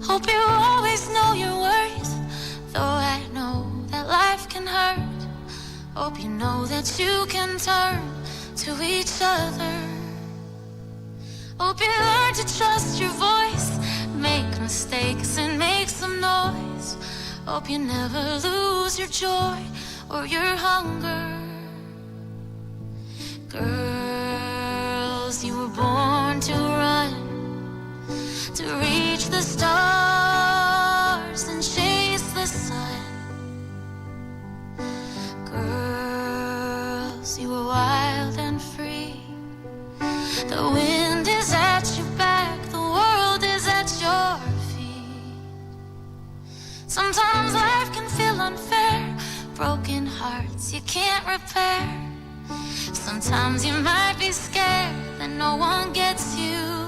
Hope you always know your worth, though I know that life can hurt. Hope you know that you can turn to each other. Hope you learn to trust your voice, make mistakes and make some noise. Hope you never lose your joy or your hunger. Girls, you were born to run, to reach the stars and chase the sun. Girls, you were wild and free. The wind is at your back, the world is at your feet. Sometimes life can feel unfair, broken hearts you can't repair. Sometimes you might be scared that no one gets you.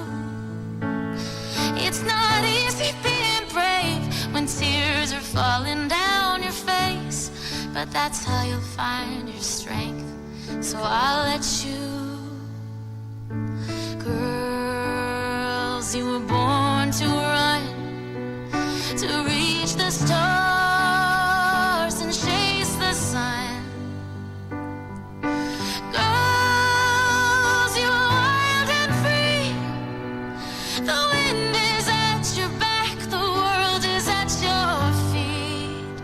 It's not easy being brave when tears are falling down your face, but that's how you'll find your strength, so I'll let you. Girls, you were born to run, to reach the stars and chase the sun. Girls, you are wild and free. The wind is at your back, the world is at your feet.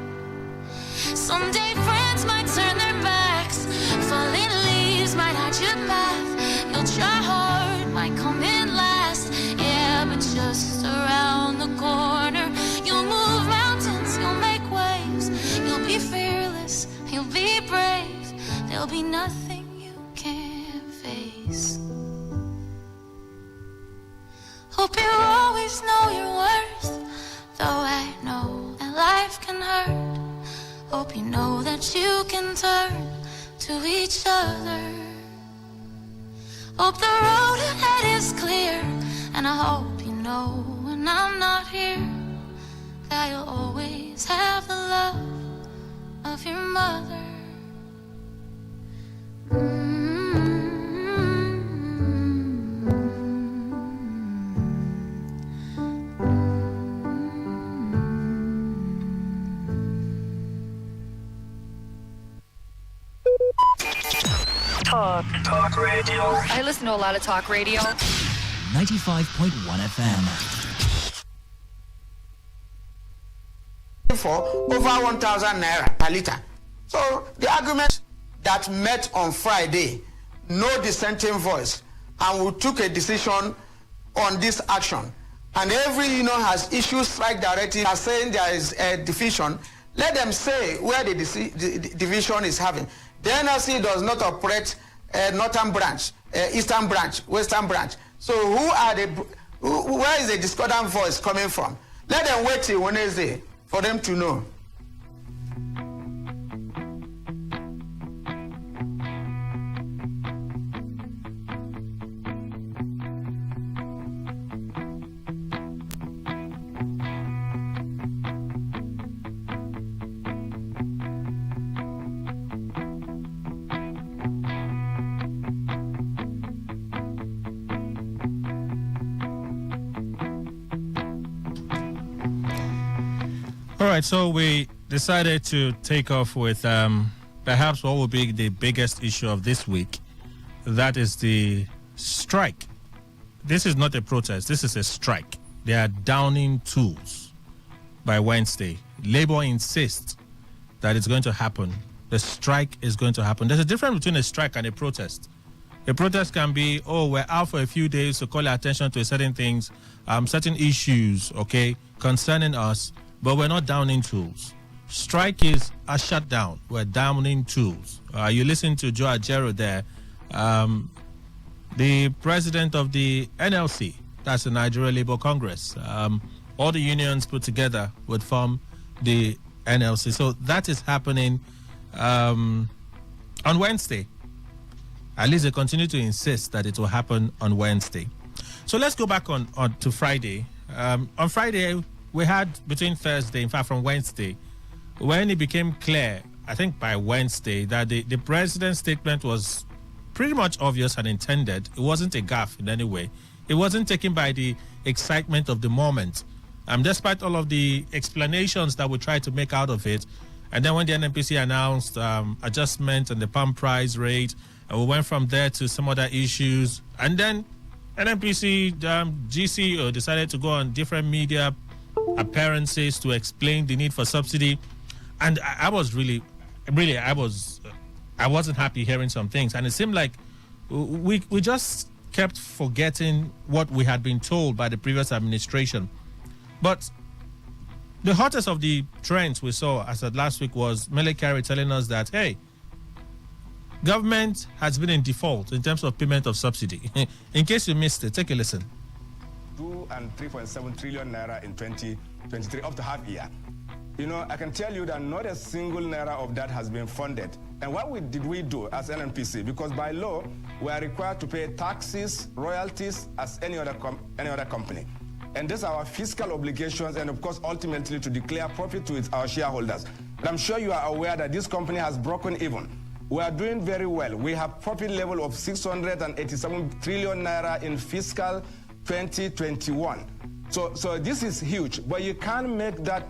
Someday friends might turn their backs, falling leaves might hide your path. You'll try hard, might come in last, yeah, but just around the corner you'll move mountains, you'll make waves. You'll be fearless, you'll be brave. There'll be nothing you can't face. Hope you always know your worth, though I know that life can hurt. Hope you know that you can turn to each other. Hope the road ahead is clear, and I hope you know when I'm not here that you'll always have the love of your mother. Talk radio. I listen to a lot of talk radio. 95.1 FM. For over 1,000 naira per liter. So the argument that met on Friday, no dissenting voice, and we took a decision on this action. And every union has issued strike directive as saying there is a division. Let them say where the division is having. The NLC does not operate northern branch, eastern branch, western branch. So where is the discordant voice coming from? Let them wait till Wednesday for them to know. All right, so we decided to take off with perhaps what will be the biggest issue of this week. That is the strike. This is not a protest. This is a strike. They are downing tools by Wednesday. Labour insists that it's going to happen. The strike is going to happen. There's a difference between a strike and a protest. A protest can be, we're out for a few days to call attention to certain things, certain issues, okay, concerning us, but we're not downing tools. Strike is a shutdown. We're downing tools. You listen to Joe Ajero there, the president of the NLC, that's the Nigeria Labour Congress. All the unions put together would form the NLC. So that is happening on Wednesday. At least they continue to insist that it will happen on Wednesday. So let's go back on to Friday. On Friday, we had between Thursday, in fact from Wednesday, when it became clear, I think by Wednesday, that the president's statement was pretty much obvious and intended. It wasn't a gaffe in any way. It wasn't taken by the excitement of the moment. despite all of the explanations that we tried to make out of it. And then when the NNPC announced adjustment on the pump price rate, and we went from there to some other issues. And then NNPC GCO decided to go on different media appearances to explain the need for subsidy. And I was really, I wasn't happy hearing some things. And it seemed like we just kept forgetting what we had been told by the previous administration. But the hottest of the trends we saw as of last week was Mele Kyari telling us that, hey, government has been in default in terms of payment of subsidy. In case you missed it, take a listen. 2 and 3.7 trillion naira in 2023, up to half year. You know, I can tell you that not a single naira of that has been funded. And what did we do as NNPC? Because by law, we are required to pay taxes, royalties as any other company. And these are our fiscal obligations, and of course, ultimately to declare profit to our shareholders. But I'm sure you are aware that this company has broken even. We are doing very well. We have profit level of 687 trillion naira in fiscal 2021. So this is huge, but you can't make that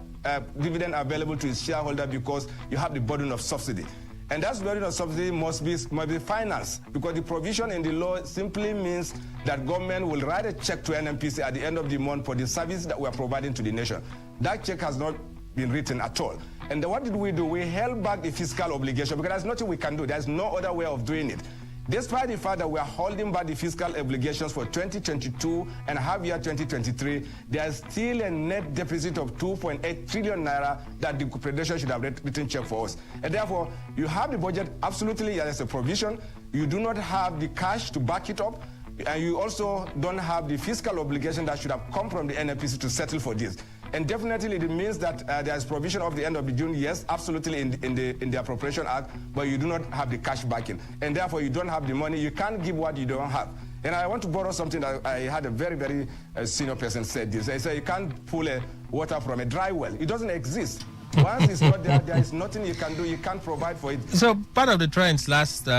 dividend available to its shareholder because you have the burden of subsidy. And that burden of subsidy must be financed, because the provision in the law simply means that government will write a check to NNPC at the end of the month for the service that we are providing to the nation. That check has not been written at all. And then what did we do? We held back the fiscal obligation because there's nothing we can do. There's no other way of doing it. Despite the fact that we are holding back the fiscal obligations for 2022 and half year 2023, there's still a net deficit of 2.8 trillion naira that the Federation should have written check for us. And therefore, you have the budget, absolutely, there's a provision. You do not have the cash to back it up. And you also don't have the fiscal obligation that should have come from the NNPC to settle for this. And definitely it means that there is provision of the end of the June, yes, absolutely in the Appropriation Act, but you do not have the cash backing. And therefore you don't have the money. You can't give what you don't have. And I want to borrow something that I had a very, very senior person said this. They say you can't pull water from a dry well. It doesn't exist. Once it's not there, there is nothing you can do. You can't provide for it. So part of the trends last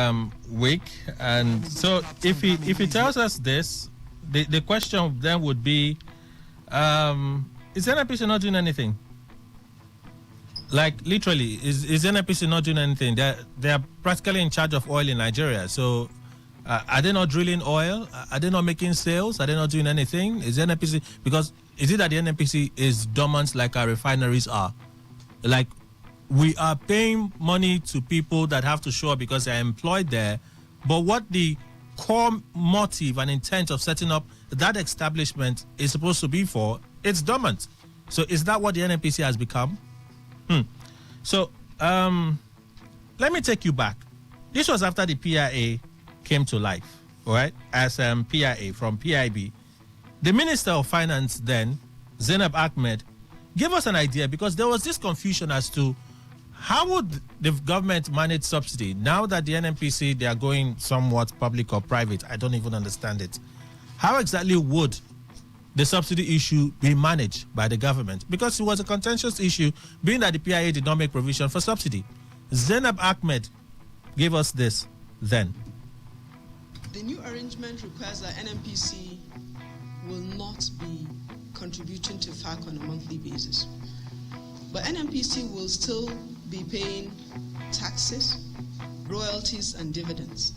week, and so if he tells us this, the question then would be, is NNPC not doing anything? Like literally, is NNPC not doing anything? They are practically in charge of oil in Nigeria. So are they not drilling oil? Are they not making sales? Are they not doing anything? Is NNPC, because is it that the NNPC is dormant like our refineries are? Like, we are paying money to people that have to show up because they're employed there, but what the core motive and intent of setting up that establishment is supposed to be for, it's dormant. So is that what the NNPC has become? So let me take you back. This was after the PIA came to life, all right, as PIA from PIB. The Minister of Finance then, Zainab Ahmed, gave us an idea, because there was this confusion as to how would the government manage subsidy now that the NNPC, they are going somewhat public or private. I don't even understand it. How exactly would the subsidy issue be managed by the government? Because it was a contentious issue, being that the PIA did not make provision for subsidy. Zainab Ahmed gave us this then. The new arrangement requires that NNPC will not be contributing to FAC on a monthly basis. But NNPC will still be paying taxes, royalties, and dividends.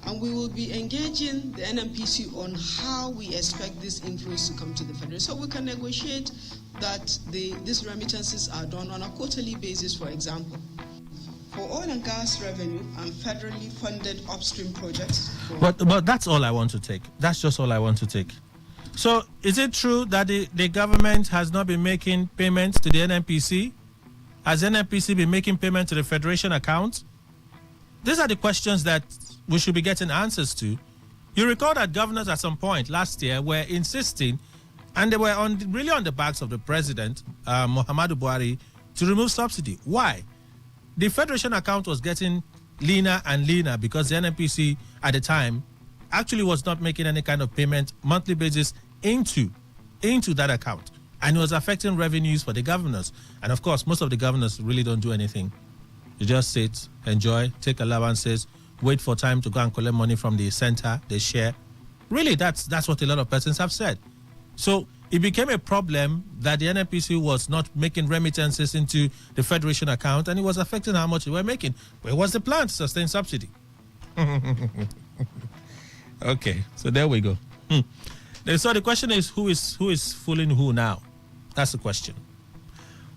And we will be engaging the NNPC on how we expect these inflows to come to the Federation. So we can negotiate that these remittances are done on a quarterly basis, for example. For oil and gas revenue and federally funded upstream projects. But that's all I want to take. That's just all I want to take. So is it true that the government has not been making payments to the NNPC? Has NNPC been making payments to the Federation account? These are the questions that we should be getting answers to. You recall that governors at some point last year were insisting, and they were really on the backs of the president, Muhammadu Buhari, to remove subsidy. Why? The Federation account was getting leaner and leaner because the NNPC at the time actually was not making any kind of payment monthly basis into that account, and it was affecting revenues for the governors. And of course, most of the governors really don't do anything. You just sit, enjoy, take allowances, wait for time to go and collect money from the center, they share. Really, that's what a lot of persons have said. So it became a problem that the NNPC was not making remittances into the Federation account, and it was affecting how much they were making. Where was the plan to sustain subsidy? Okay, so there we go. So the question is, who is fooling who now? That's the question.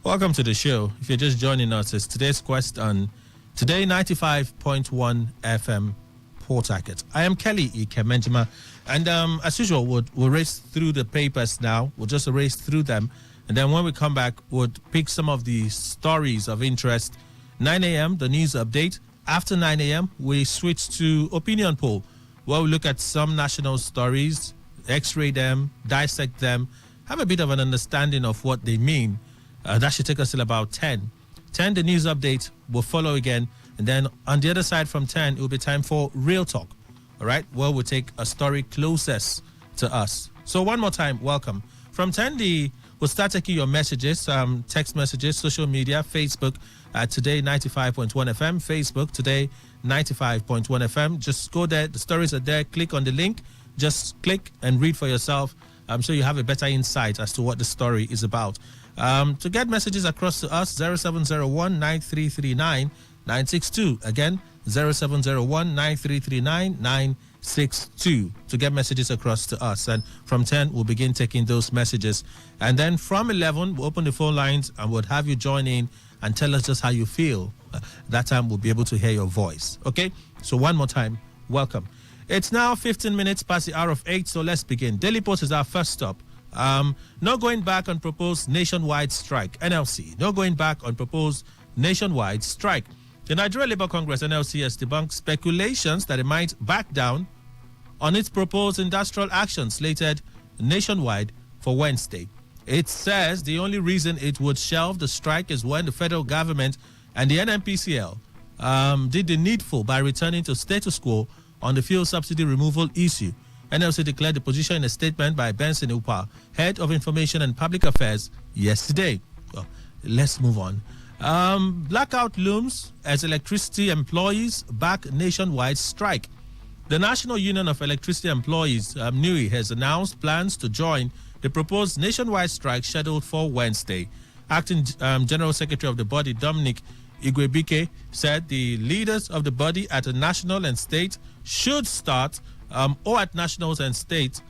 Welcome to the show. If you're just joining us, it's today's quest on Today 95.1 FM Port Harcourt. I am Kelly Ikemenjima, and as usual, we'll race through the papers now. We'll just race through them, and then when we come back, we'll pick some of the stories of interest. 9 a.m., the news update. After 9 a.m., we switch to opinion poll, where we look at some national stories, x-ray them, dissect them, have a bit of an understanding of what they mean. That should take us till about 10. 10, the news update will follow again. And then on the other side from 10, it will be time for Real Talk. All right, where we'll take a story closest to us. So one more time, welcome. From 10, we'll start taking your messages, text messages, social media, Facebook at Today 95.1 FM, Facebook Today 95.1 FM. Just go there. The stories are there. Click on the link. Just click and read for yourself. So you have a better insight as to what the story is about. To get messages across to us, 0701-9339-962. Again, 0701-9339-962 to get messages across to us. And from 10, we'll begin taking those messages. And then from 11, we'll open the phone lines and we'll have you join in and tell us just how you feel. That time, we'll be able to hear your voice. Okay? So one more time, welcome. It's now 15 minutes past the hour of 8, so let's begin. Daily Post is our first stop. No going back on proposed nationwide strike. NLC, no going back on proposed nationwide strike. The Nigeria Labour Congress, NLC, has debunked speculations that it might back down on its proposed industrial action slated nationwide for Wednesday. It says the only reason it would shelve the strike is when the federal government and the NNPCL did the needful by returning to status quo on the fuel subsidy removal issue. NLC declared the position in a statement by Benson Upa, Head of Information and Public Affairs, yesterday. Well, let's move on. Blackout looms as electricity employees back nationwide strike. The National Union of Electricity Employees, NUI, has announced plans to join the proposed nationwide strike scheduled for Wednesday. Acting General Secretary of the body, Dominic Igwebike, said the leaders of the body at a national and state should start, or at national and state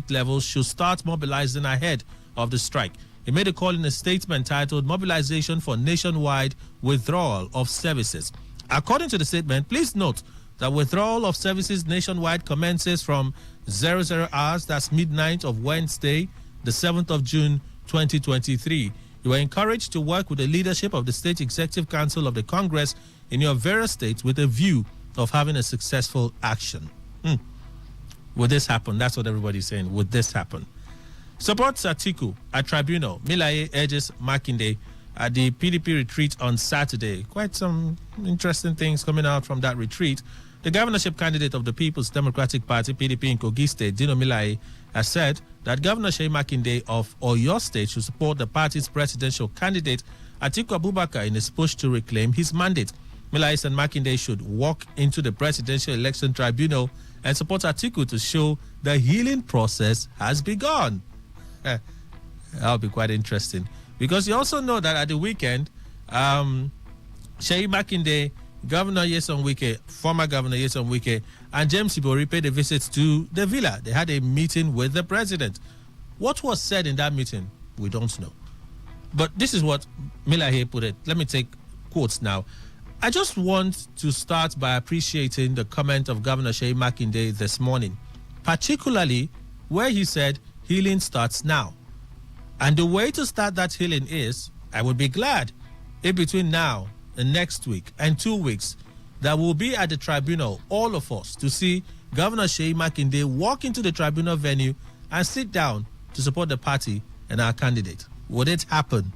levels should start mobilizing ahead of the strike. He made a call in a statement titled Mobilization for Nationwide Withdrawal of Services. According to the statement, please note that withdrawal of services nationwide commences from 00 hours, that's midnight of Wednesday, the 7th of June, 2023. You are encouraged to work with the leadership of the State Executive Council of the Congress in your various states with a view of having a successful action. Would this happen? That's what everybody's saying. Would this happen? Supports Atiku at tribunal. Milaye urges Makinde at the PDP retreat on Saturday. Quite some interesting things coming out from that retreat. The governorship candidate of the People's Democratic Party, PDP in Kogi State, Dino Milaye, has said that Governor Seyi Makinde of Oyo State should support the party's presidential candidate, Atiku Abubakar, in his push to reclaim his mandate. Milaye said Makinde should walk into the Presidential Election Tribunal and support Atiku to show the healing process has begun. That'll be quite interesting. Because you also know that at the weekend, Seyi Makinde, Governor Nyesom Wike, former Governor Nyesom Wike, and James Ibori paid a visit to the villa. They had a meeting with the president. What was said in that meeting, we don't know. But this is what Milaye put it. Let me take quotes now. I just want to start by appreciating the comment of Governor Seyi Makinde this morning, particularly where he said healing starts now. And the way to start that healing is, I would be glad if between now and next week and 2 weeks, that will be at the tribunal, all of us, to see Governor Seyi Makinde walk into the tribunal venue and sit down to support the party and our candidate. Would it happen?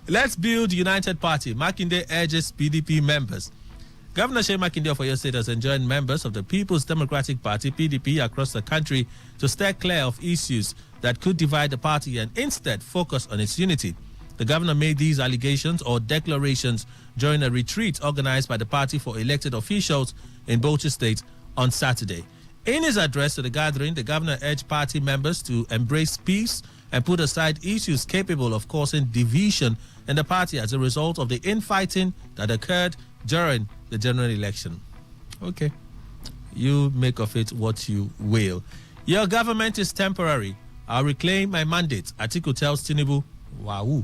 Let's build united party. Makinde urges PDP members. Governor Seyi Makinde of Oyo State has enjoined members of the People's Democratic Party, PDP, across the country to steer clear of issues that could divide the party and instead focus on its unity. The governor made these allegations or declarations during a retreat organized by the party for elected officials in Bauchi State on Saturday. In his address to the gathering, the governor urged party members to embrace peace and put aside issues capable of causing division in the party as a result of the infighting that occurred during the general election. Okay, you make of it what you will. Your government is temporary. I'll reclaim my mandate, Atiku tells Tinubu. Wow.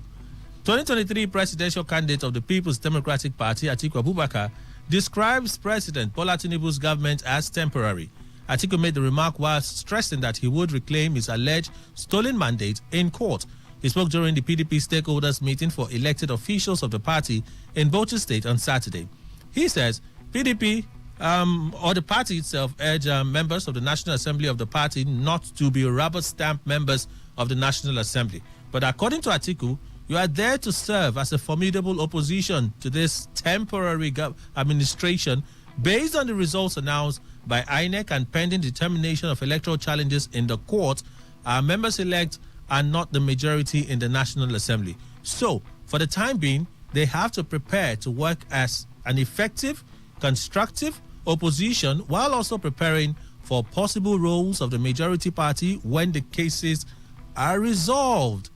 2023 presidential candidate of the People's Democratic Party, Atiku Abubakar, describes President Bola Tinubu's government as temporary. Atiku made the remark while stressing that he would reclaim his alleged stolen mandate in court. He spoke during the PDP stakeholders meeting for elected officials of the party in Bauchi State on Saturday. He says PDP or the party itself urged members of the National Assembly of the party not to be rubber stamp members of the National Assembly. But according to Atiku, you are there to serve as a formidable opposition to this temporary administration based on the results announced by INEC and pending determination of electoral challenges in the court. Our members-elect are not the majority in the National Assembly. So, for the time being, they have to prepare to work as an effective, constructive opposition while also preparing for possible roles of the majority party when the cases are resolved.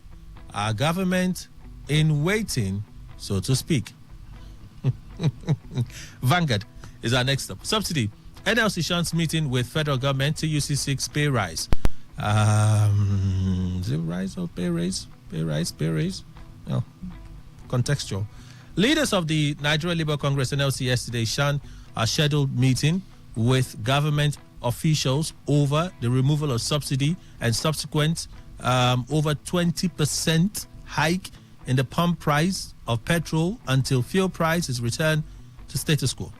Our government in waiting, so to speak. Vanguard is our next stop. Subsidy. NLC shuns meeting with federal government TUC6 pay rise. Is it rise or pay raise? Pay raise? No. Contextual. Leaders of the Nigeria Labour Congress NLC yesterday shunned a scheduled meeting with government officials over the removal of subsidy and subsequent over 20% hike in the pump price of petrol until fuel price is returned to status quo.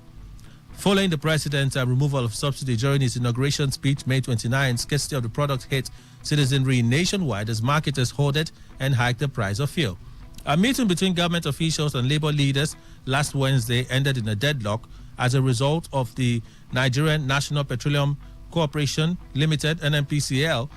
Following the president's removal of subsidy during his inauguration speech May 29, scarcity of the product hit citizenry nationwide as marketers hoarded and hiked the price of fuel. A meeting between government officials and labor leaders last Wednesday ended in a deadlock as a result of the Nigerian National Petroleum Corporation Limited, NNPCL,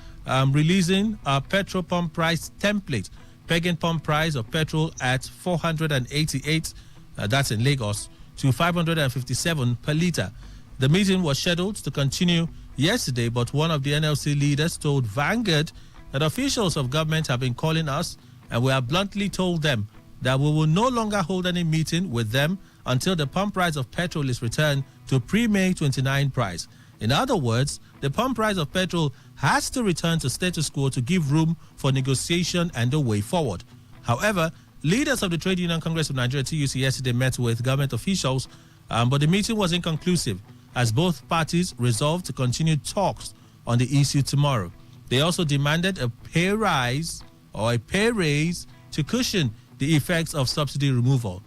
releasing a petrol pump price template, pegging pump price of petrol at 488, that's in Lagos, to 557 per litre. The meeting was scheduled to continue yesterday, but one of the NLC leaders told Vanguard that officials of government have been calling us and we have bluntly told them that we will no longer hold any meeting with them until the pump price of petrol is returned to pre-May 29 price. In other words, the pump price of petrol has to return to status quo to give room for negotiation and a way forward. However, leaders of the Trade Union Congress of Nigeria, TUC, yesterday met with government officials, but the meeting was inconclusive as both parties resolved to continue talks on the issue tomorrow. They also demanded a pay rise or a pay raise to cushion the effects of subsidy removal.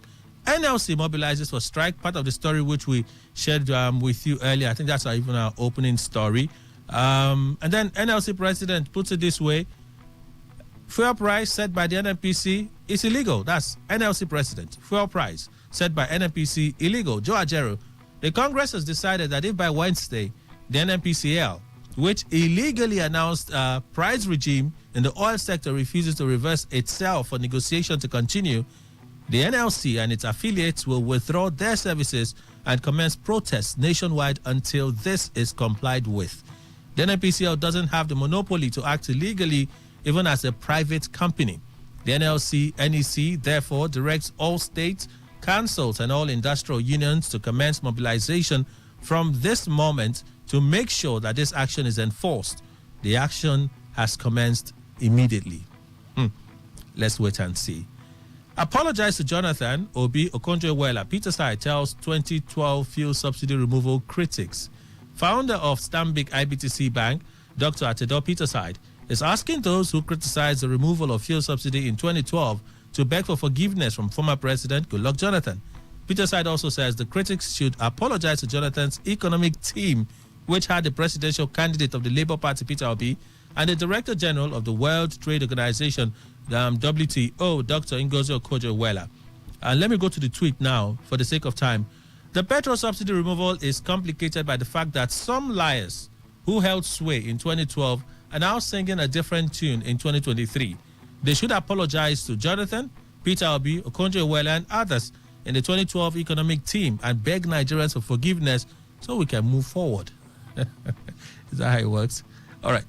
NLC mobilizes for strike, part of the story which we shared with you earlier. I think that's even our opening story. And then NLC president puts it this way: fuel price set by the NNPC is illegal. That's NLC president. Fuel price set by NNPC illegal. Joe Ajero. The Congress has decided that if by Wednesday the NNPCL, which illegally announced a price regime in the oil sector, refuses to reverse itself for negotiation to continue, the NLC and its affiliates will withdraw their services and commence protests nationwide until this is complied with. The NNPCL doesn't have the monopoly to act illegally, even as a private company. The NEC therefore directs all states, councils, and all industrial unions to commence mobilization from this moment to make sure that this action is enforced. The action has commenced immediately. Let's wait and see. Apologize to Jonathan, Obi Okonjo-Iweala. Peter Sai tells 2012 fuel subsidy removal critics. Founder of Stanbic IBTC Bank, Dr. Atedo Peter Sai, is asking those who criticize the removal of fuel subsidy in 2012 to beg for forgiveness from former President Goodluck Jonathan. Peter Sai also says the critics should apologize to Jonathan's economic team, which had the presidential candidate of the Labour Party, Peter Obi, and the Director General of the World Trade Organization, WTO, Dr. Ngozi Okonjo-Iweala. And let me go to the tweet now for the sake of time. The petrol subsidy removal is complicated by the fact that some liars who held sway in 2012 are now singing a different tune in 2023. They should apologize to Jonathan, Peter Obi, Okonjo-Iweala, and others in the 2012 economic team and beg Nigerians for forgiveness so we can move forward. Is that how it works? All right,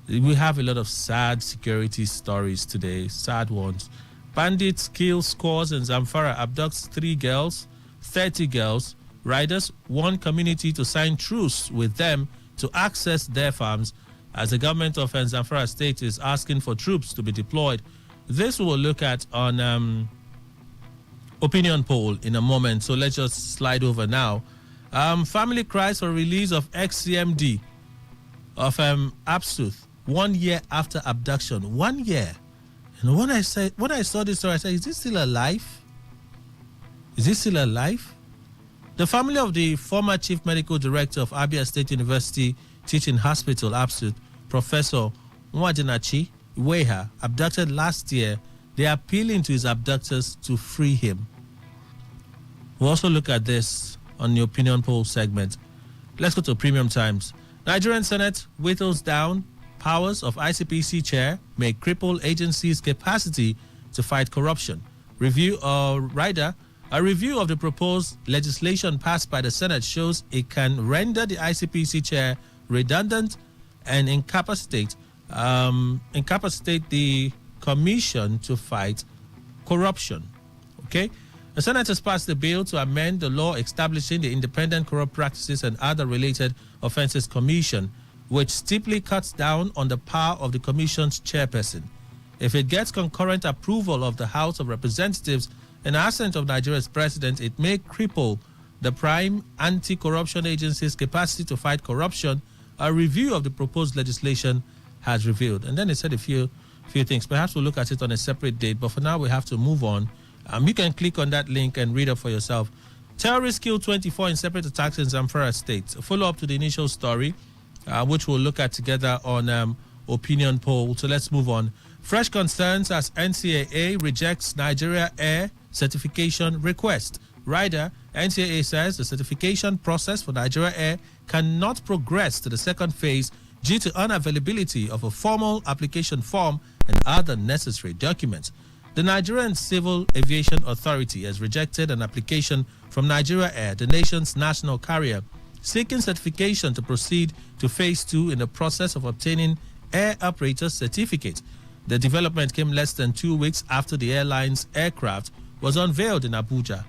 we have a lot of sad security stories today, sad ones. Bandits kill scores in Zamfara, abducts 3 girls, 30 girls. Riders want community to sign truce with them to access their farms as the government of Zamfara state is asking for troops to be deployed. This we'll look at on opinion poll in a moment, so let's just slide over now. Family cries for release of ex-CMD of Absuth 1 year after abduction. 1 year. And when I saw this story, I said, is this still alive? Is this still alive? The family of the former chief medical director of Abia State University Teaching Hospital, Absuth, Professor Nwadinachi Iweha, abducted last year. They are appealing to his abductors to free him. We'll also look at this on the opinion poll segment. Let's go to Premium Times. Nigerian Senate whittles down powers of ICPC chair may cripple agency's capacity to fight corruption. A review of the proposed legislation passed by the Senate shows it can render the ICPC chair redundant and incapacitate the commission to fight corruption. Okay? The Senate has passed a bill to amend the law establishing the Independent Corrupt Practices and Other Related Offences Commission, which steeply cuts down on the power of the commission's chairperson. If it gets concurrent approval of the House of Representatives in the absence of Nigeria's president, it may cripple the prime anti-corruption agency's capacity to fight corruption, a review of the proposed legislation has revealed. And then it said a few things. Perhaps we'll look at it on a separate date, but for now we have to move on. You can click on that link and read up for yourself. Terrorists killed 24 in separate attacks in Zamfara State. A follow-up to the initial story, which we'll look at together on opinion poll. So let's move on. Fresh concerns as NCAA rejects Nigeria Air certification request. Rider, NCAA says the certification process for Nigeria Air cannot progress to the second phase due to unavailability of a formal application form and other necessary documents. The Nigerian Civil Aviation Authority has rejected an application from Nigeria Air, the nation's national carrier, seeking certification to proceed to phase 2 in the process of obtaining air operator certificate. The development came less than 2 weeks after the airline's aircraft was unveiled in Abuja.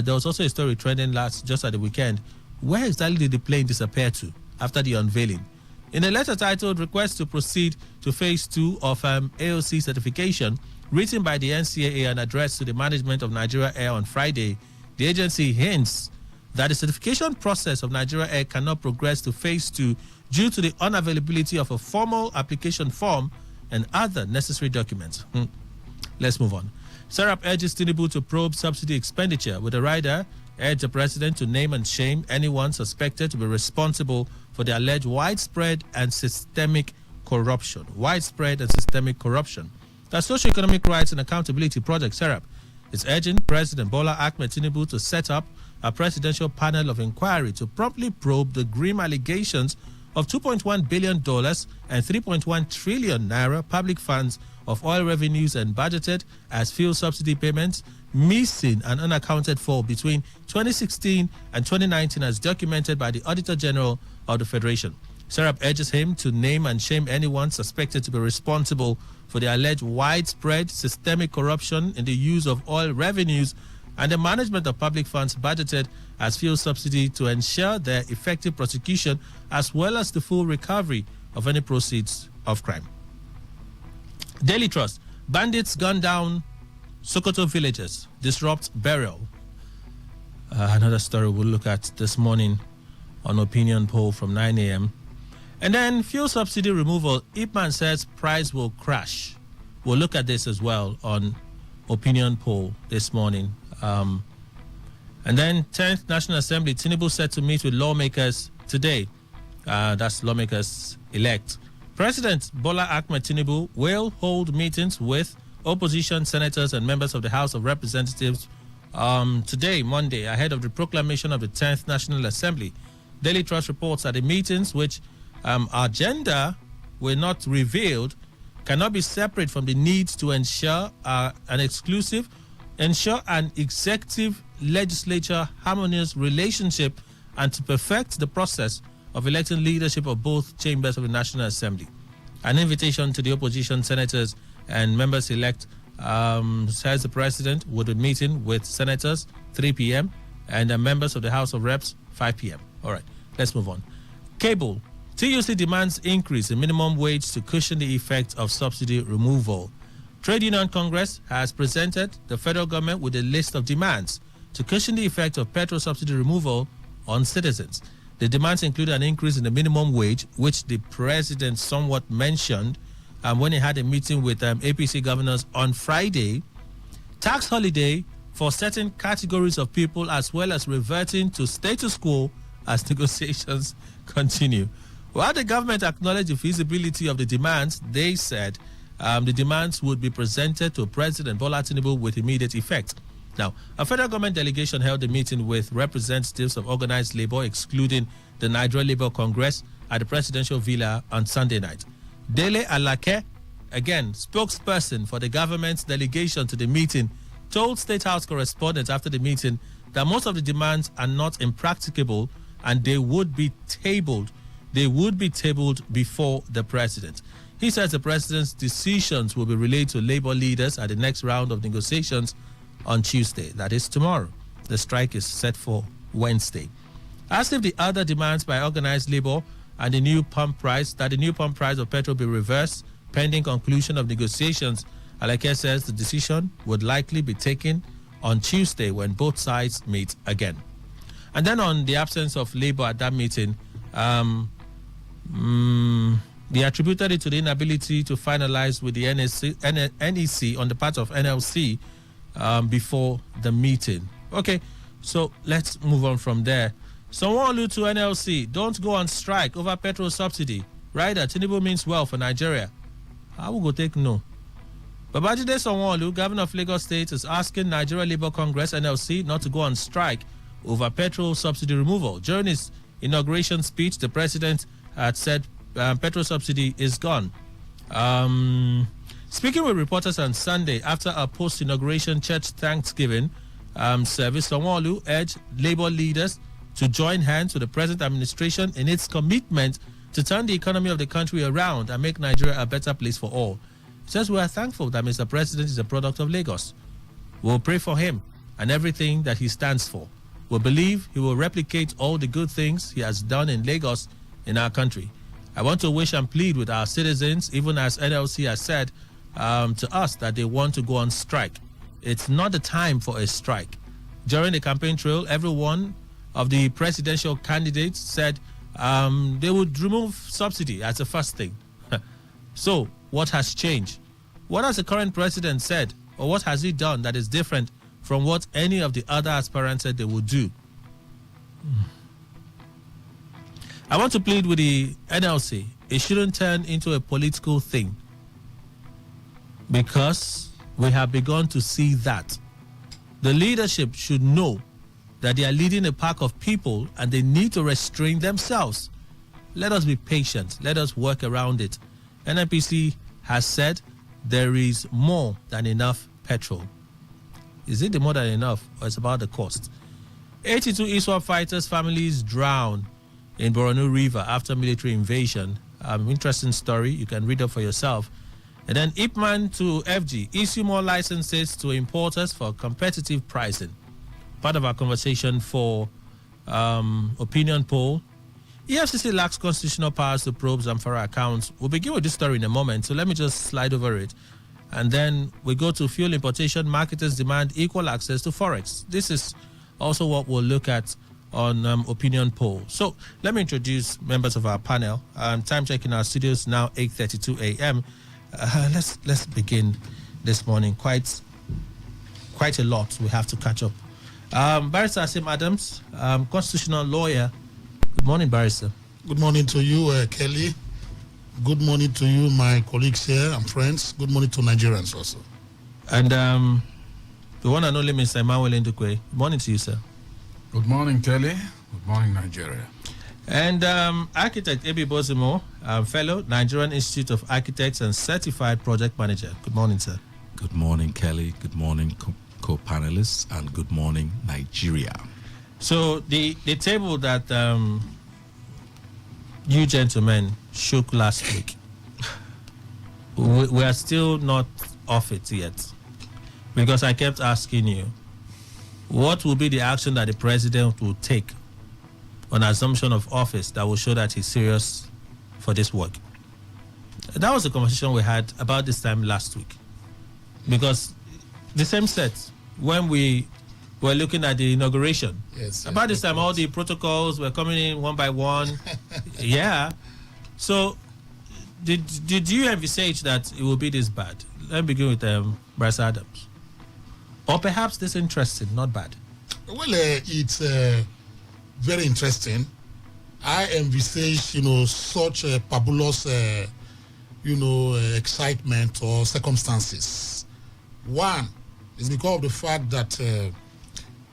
There was also a story trending just at the weekend. Where exactly did the plane disappear to after the unveiling? In a letter titled Request to Proceed to Phase 2 of AOC Certification, written by the NCAA and addressed to the management of Nigeria Air on Friday, the agency hints that the certification process of Nigeria Air cannot progress to Phase 2 due to the unavailability of a formal application form and other necessary documents. Let's move on. Serap urges Tinubu to probe subsidy expenditure, with a rider urged the president to name and shame anyone suspected to be responsible for the alleged widespread and systemic corruption. The Socio-Economic Rights and Accountability Project, SERAP, is urging President Bola Ahmed Tinubu to set up a presidential panel of inquiry to promptly probe the grim allegations of $2.1 billion and 3.1 trillion naira public funds of oil revenues and budgeted as fuel subsidy payments missing and unaccounted for between 2016 and 2019, as documented by the Auditor General of the Federation. SERAP urges him to name and shame anyone suspected to be responsible for the alleged widespread systemic corruption in the use of oil revenues and the management of public funds budgeted as fuel subsidy, to ensure their effective prosecution as well as the full recovery of any proceeds of crime. Daily Trust: bandits gun down Sokoto villagers, disrupt burial. Another story we'll look at this morning on opinion poll from 9 a.m. And then fuel subsidy removal, Ipman says price will crash. We'll look at this as well on opinion poll this morning. And then 10th National Assembly, Tinubu set to meet with lawmakers today. That's lawmakers elect. President Bola Ahmed Tinubu will hold meetings with opposition senators and members of the House of Representatives today, Monday, ahead of the proclamation of the 10th National Assembly. Daily Trust reports that the meetings, which agenda were not revealed, cannot be separate from the need to ensure an executive legislature harmonious relationship and to perfect the process of electing leadership of both chambers of the National Assembly. An invitation to the opposition senators and members-elect, says the president, would be meeting with senators 3 p.m. and members of the House of Reps 5 p.m. All right, let's move on. Cable. TUC demands increase in minimum wage to cushion the effect of subsidy removal. Trade Union Congress has presented the federal government with a list of demands to cushion the effect of petrol subsidy removal on citizens. The demands include an increase in the minimum wage, which the president somewhat mentioned when he had a meeting with APC governors on Friday, tax holiday for certain categories of people, as well as reverting to status quo as negotiations continue. While the government acknowledged the feasibility of the demands, they said the demands would be presented to President Bola Tinubu with immediate effect. Now, a federal government delegation held a meeting with representatives of organized labor, excluding the Nigeria Labour Congress, at the presidential villa on Sunday night. Dele Alake, again, spokesperson for the government's delegation to the meeting, told State House correspondents after the meeting that most of the demands are not impracticable and they would be tabled before the president. He says the president's decisions will be relayed to labor leaders at the next round of negotiations on Tuesday, that is tomorrow. The strike is set for Wednesday. Asked if the other demands by organized labor and the new pump price of petrol be reversed pending conclusion of negotiations, Alake says the decision would likely be taken on Tuesday when both sides meet again. And then on the absence of labor at that meeting, they attributed it to the inability to finalize with the NEC on the part of NLC before the meeting. Okay, so let's move on from there. Sanwo-Olu to NLC, don't go on strike over petrol subsidy. Rider, Tinubu means well for Nigeria. I will go take no. Babajide Sanwo-Olu, governor of Lagos State, is asking Nigeria Labour Congress, NLC, not to go on strike over petrol subsidy removal. During his inauguration speech, the president had said petrol subsidy is gone. Speaking with reporters on Sunday after a post-inauguration church Thanksgiving service, Sanwo-Olu urged labor leaders to join hands with the present administration in its commitment to turn the economy of the country around and make Nigeria a better place for all. He says we are thankful that Mr. President is a product of Lagos. We'll pray for him and everything that he stands for. We believe he will replicate all the good things he has done in Lagos in our country. I want to wish and plead with our citizens, even as NLC has said to us that they want to go on strike. It's not the time for a strike. During the campaign trail, every one of the presidential candidates said they would remove subsidy as the first thing. So, what has changed? What has the current president said, or what has he done that is different from what any of the other aspirants said they would do? I want to plead with the NLC. It shouldn't turn into a political thing, because we have begun to see that. The leadership should know that they are leading a pack of people and they need to restrain themselves. Let us be patient. Let us work around it. NNPC has said there is more than enough petrol. Is it the more than enough, or it's about the cost? 82 ISWAP fighters' families drowned in Borno River after military invasion. Interesting story. You can read up for yourself. And then Ipman to FG, issue more licenses to importers for competitive pricing. Part of our conversation for opinion poll. EFCC lacks constitutional powers to probe Zamfara accounts. We'll begin with this story in a moment, so let me just slide over it. And then we go to fuel importation. Marketers demand equal access to Forex. This is also what we'll look at on opinion poll. So let me introduce members of our panel. Time check in our studios now 8:32 a.m. Let's begin this morning. Quite a lot we have to catch up. Barrister Asim Adams, constitutional lawyer. Good morning, Barrister. Good morning to you, Kelly. Good morning to you, my colleagues here and friends. Good morning to Nigerians also. And the one and only Mr. Emmanuel Ndukwe. Good morning to you, sir. Good morning, Kelly. Good morning, Nigeria. And architect Ebi Bozimo, fellow Nigerian Institute of Architects and certified project manager. Good morning, sir. Good morning, Kelly. Good morning, co-panelists, and good morning, Nigeria. So the table that you gentlemen shook last week, we are still not off it yet. Because I kept asking you, what will be the action that the president will take on assumption of office that will show that he's serious for this work? That was the conversation we had about this time last week. Because the same set, when we were looking at the inauguration, about this time all the protocols were coming in one by one. Yeah. So did you envisage that it will be this bad? Let me begin with Bryce Adams. Or perhaps this interesting, not bad. Well, it's very interesting. I envisage, such a fabulous, excitement or circumstances. One is because of the fact that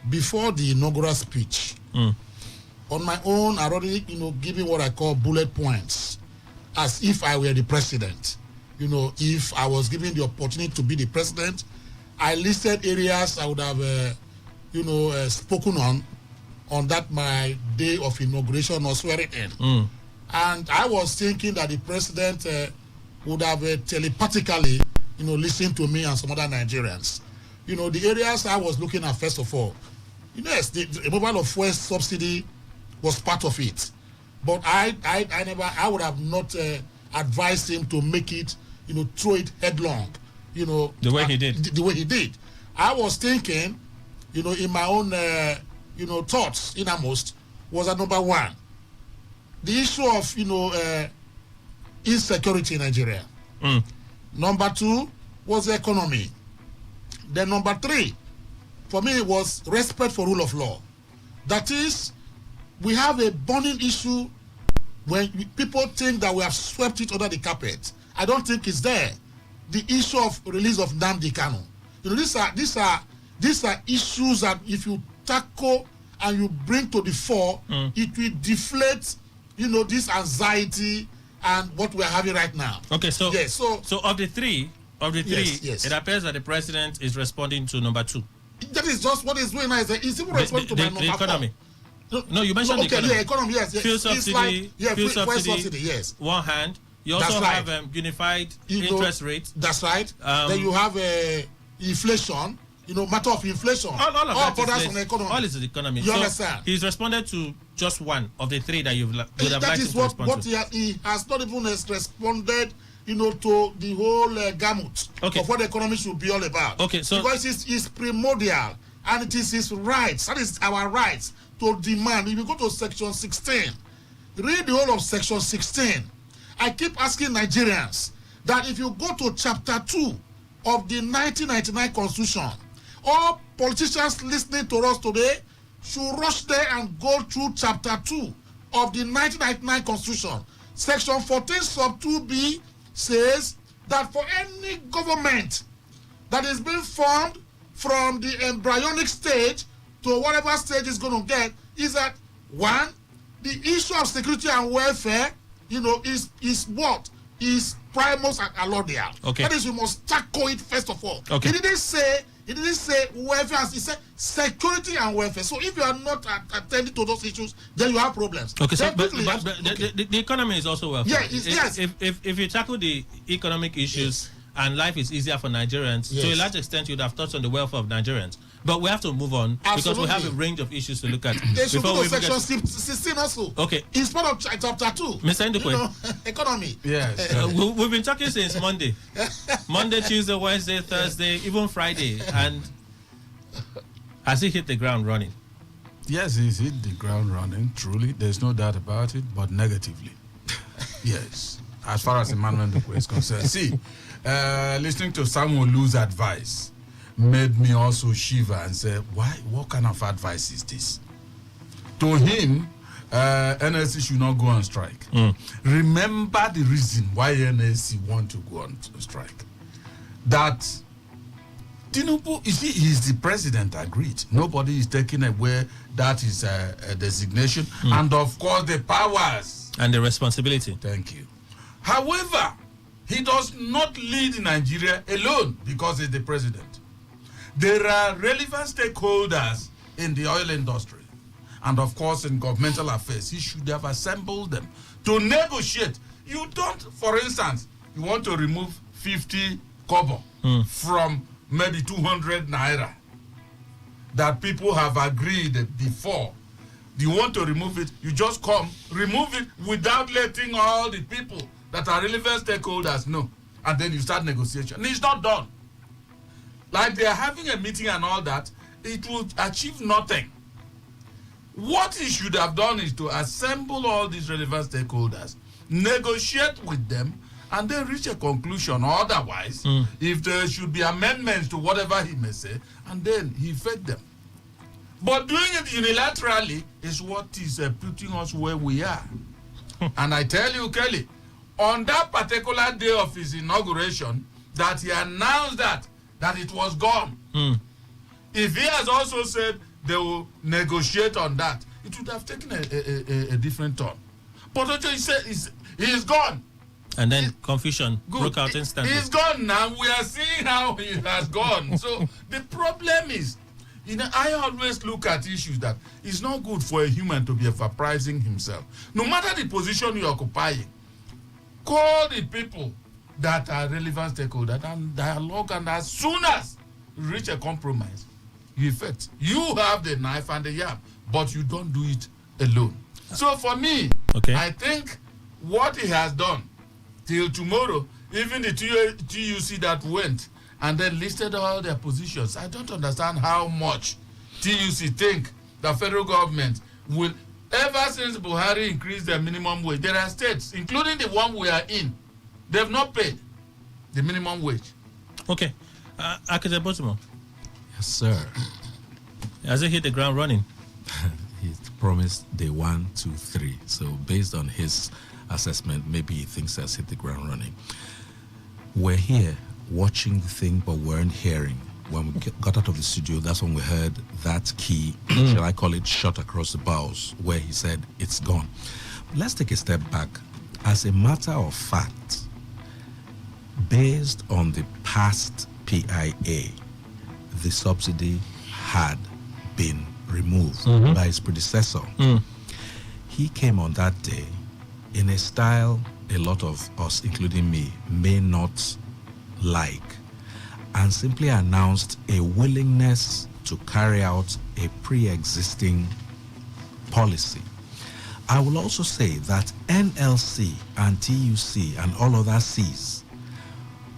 before the inaugural speech, on my own, I already, giving what I call bullet points, as if I were the president. If I was given the opportunity to be the president, I listed areas I would have, spoken on that my day of inauguration or swearing in. And I was thinking that the president would have telepathically, listened to me and some other Nigerians. The areas I was looking at, first of all, yes, the removal of fuel subsidy was part of it. But I would have not advised him to make it, throw it headlong. The way he did. The way he did. I was thinking, in my own, thoughts, innermost, was at number one, the issue of, insecurity in Nigeria. Number two was the economy. Then number three, for me, was respect for rule of law. That is, we have a burning issue when people think that we have swept it under the carpet. I don't think it's there. The issue of release of Nnamdi Kanu. These are issues that if you tackle and you bring to the fore, it will deflate, this anxiety and what we're having right now. Okay, so yes, so of the three, yes. It appears that the president is responding to number two. That is just what he's doing now. He's even responding to my number the economy. four. No, you mentioned the economy. Yeah, economy, yes. Fuel subsidy, fuel subsidy, yes. One hand. You also have unified interest rates. That's right. Then you have inflation. Matter of inflation. All borders on the economy. All is the economy. You understand? He's responded to just one of the three that you've that is what he has not even responded. To the whole gamut of what the economy should be all about. Okay, so because it's primordial and it is his rights. That is our rights to demand. If you go to section 16, read the whole of section 16. I keep asking Nigerians that if you go to chapter 2 of the 1999 Constitution, all politicians listening to us today should rush there and go through chapter 2 of the 1999 Constitution. Section 14 sub 2b says that for any government that is being formed from the embryonic stage to whatever stage it's going to get, is that one, the issue of security and welfare, is what is primus and allodial. Okay. That is, we must tackle it first of all. Okay. He didn't say welfare. He said security and welfare. So if you are not attending to those issues, then you have problems. Okay. So, but the economy is also welfare. Yeah. Yes. If you tackle the economic issues and life is easier for Nigerians, to a large extent, you'd have touched on the welfare of Nigerians. But we have to move on because we have a range of issues to look at. They should go to section 16 also. Okay. It's part of chapter 2. Mr. Ndukwe. Economy. Yes. We've been talking since Monday. Monday, Tuesday, Wednesday, Thursday, even Friday. And has he hit the ground running? Yes, he's hit the ground running, truly. There's no doubt about it, but negatively. Yes. As far as Emmanuel Ndukwe is concerned. See, listening to Samuel Lu's advice made me also shiver and say, what kind of advice is this? To him, NSC should not go on strike. Remember the reason why NSC want to go on strike. That Tinubu, you see, he's the president, agreed. Nobody is taking away that is a designation. And of course the powers. And the responsibility. Thank you. However, he does not lead Nigeria alone because he's the president. There are relevant stakeholders in the oil industry. and of course in governmental affairs, he should have assembled them to negotiate. You don't, for instance, you want to remove 50 kobo from maybe 200 naira that people have agreed before. Do you want to remove it? You just come, remove it without letting all the people that are relevant stakeholders know. And then you start negotiation. It's not done. Like they are having a meeting and all that, it will achieve nothing. What he should have done is to assemble all these relevant stakeholders, negotiate with them, and then reach a conclusion. Otherwise, if there should be amendments to whatever he may say, and then he effect them. But doing it unilaterally is what is putting us where we are. And I tell you, Kelly, on that particular day of his inauguration, that he announced that it was gone. If he has also said they will negotiate on that, it would have taken a different turn. But what he said is he's gone. And then confusion broke out instantly. He's gone now. We are seeing how he has gone. So the problem is, I always look at issues that it's not good for a human to be surprising himself. No matter the position you're occupying, call the people that are relevant stakeholders and dialogue, and as soon as you reach a compromise, you effect. You have the knife and the yam, but you don't do it alone. So for me, I think what he has done till tomorrow, even the TUC that went and then listed all their positions, I don't understand how much TUC think the federal government will, ever since Buhari increased their minimum wage, there are states, including the one we are in, they have not paid the minimum wage. Okay. Akete Botimo. Yes, sir. Has he hit the ground running? He promised day 1, 2, 3. So based on his assessment, maybe he thinks he has hit the ground running. We're here watching the thing, but weren't hearing. When we got out of the studio, that's when we heard that key, shall I call it, shot across the bows, where he said it's gone. Let's take a step back. As a matter of fact, based on the past PIA, the subsidy had been removed by his predecessor. He came on that day in a style a lot of us, including me, may not like, and simply announced a willingness to carry out a pre-existing policy. I will also say that NLC and TUC and all other Cs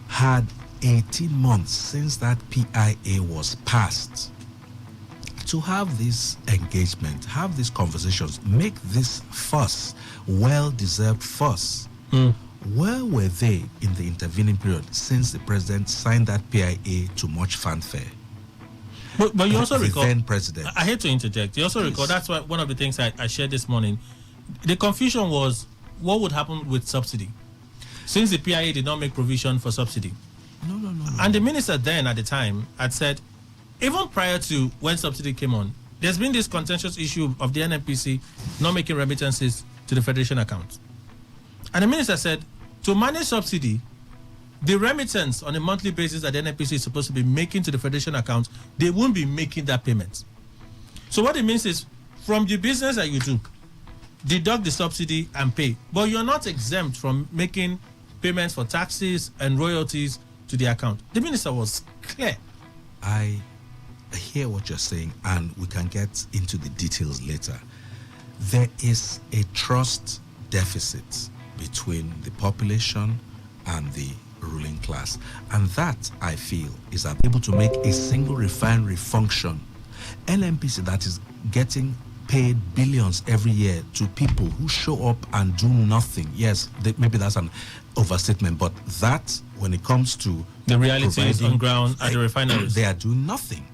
had 18 months since that PIA was passed to have this engagement, have these conversations, make this fuss, well-deserved fuss. Where were they in the intervening period since the president signed that PIA to much fanfare? But you also recall, then president. I hate to interject. You also recall, that's why one of the things I shared this morning, the confusion was what would happen with subsidy, since the PIA did not make provision for subsidy. No. And the minister then at the time had said, even prior to when subsidy came on, there's been this contentious issue of the NNPC not making remittances to the Federation account. And the minister said, to manage subsidy, the remittance on a monthly basis that the NNPC is supposed to be making to the Federation account, they won't be making that payment. So what it means is, from the business that you do, deduct the subsidy and pay. But you're not exempt from making payments for taxes and royalties to the account. The minister was clear. I hear what you're saying, and we can get into the details later. There is a trust deficit between the population and the ruling class, and that, I feel, is able to make a single refinery function. NNPC that is getting paid billions every year to people who show up and do nothing. Yes, maybe that's an overstatement, but that, when it comes to the realities on ground at the refineries, they are doing nothing.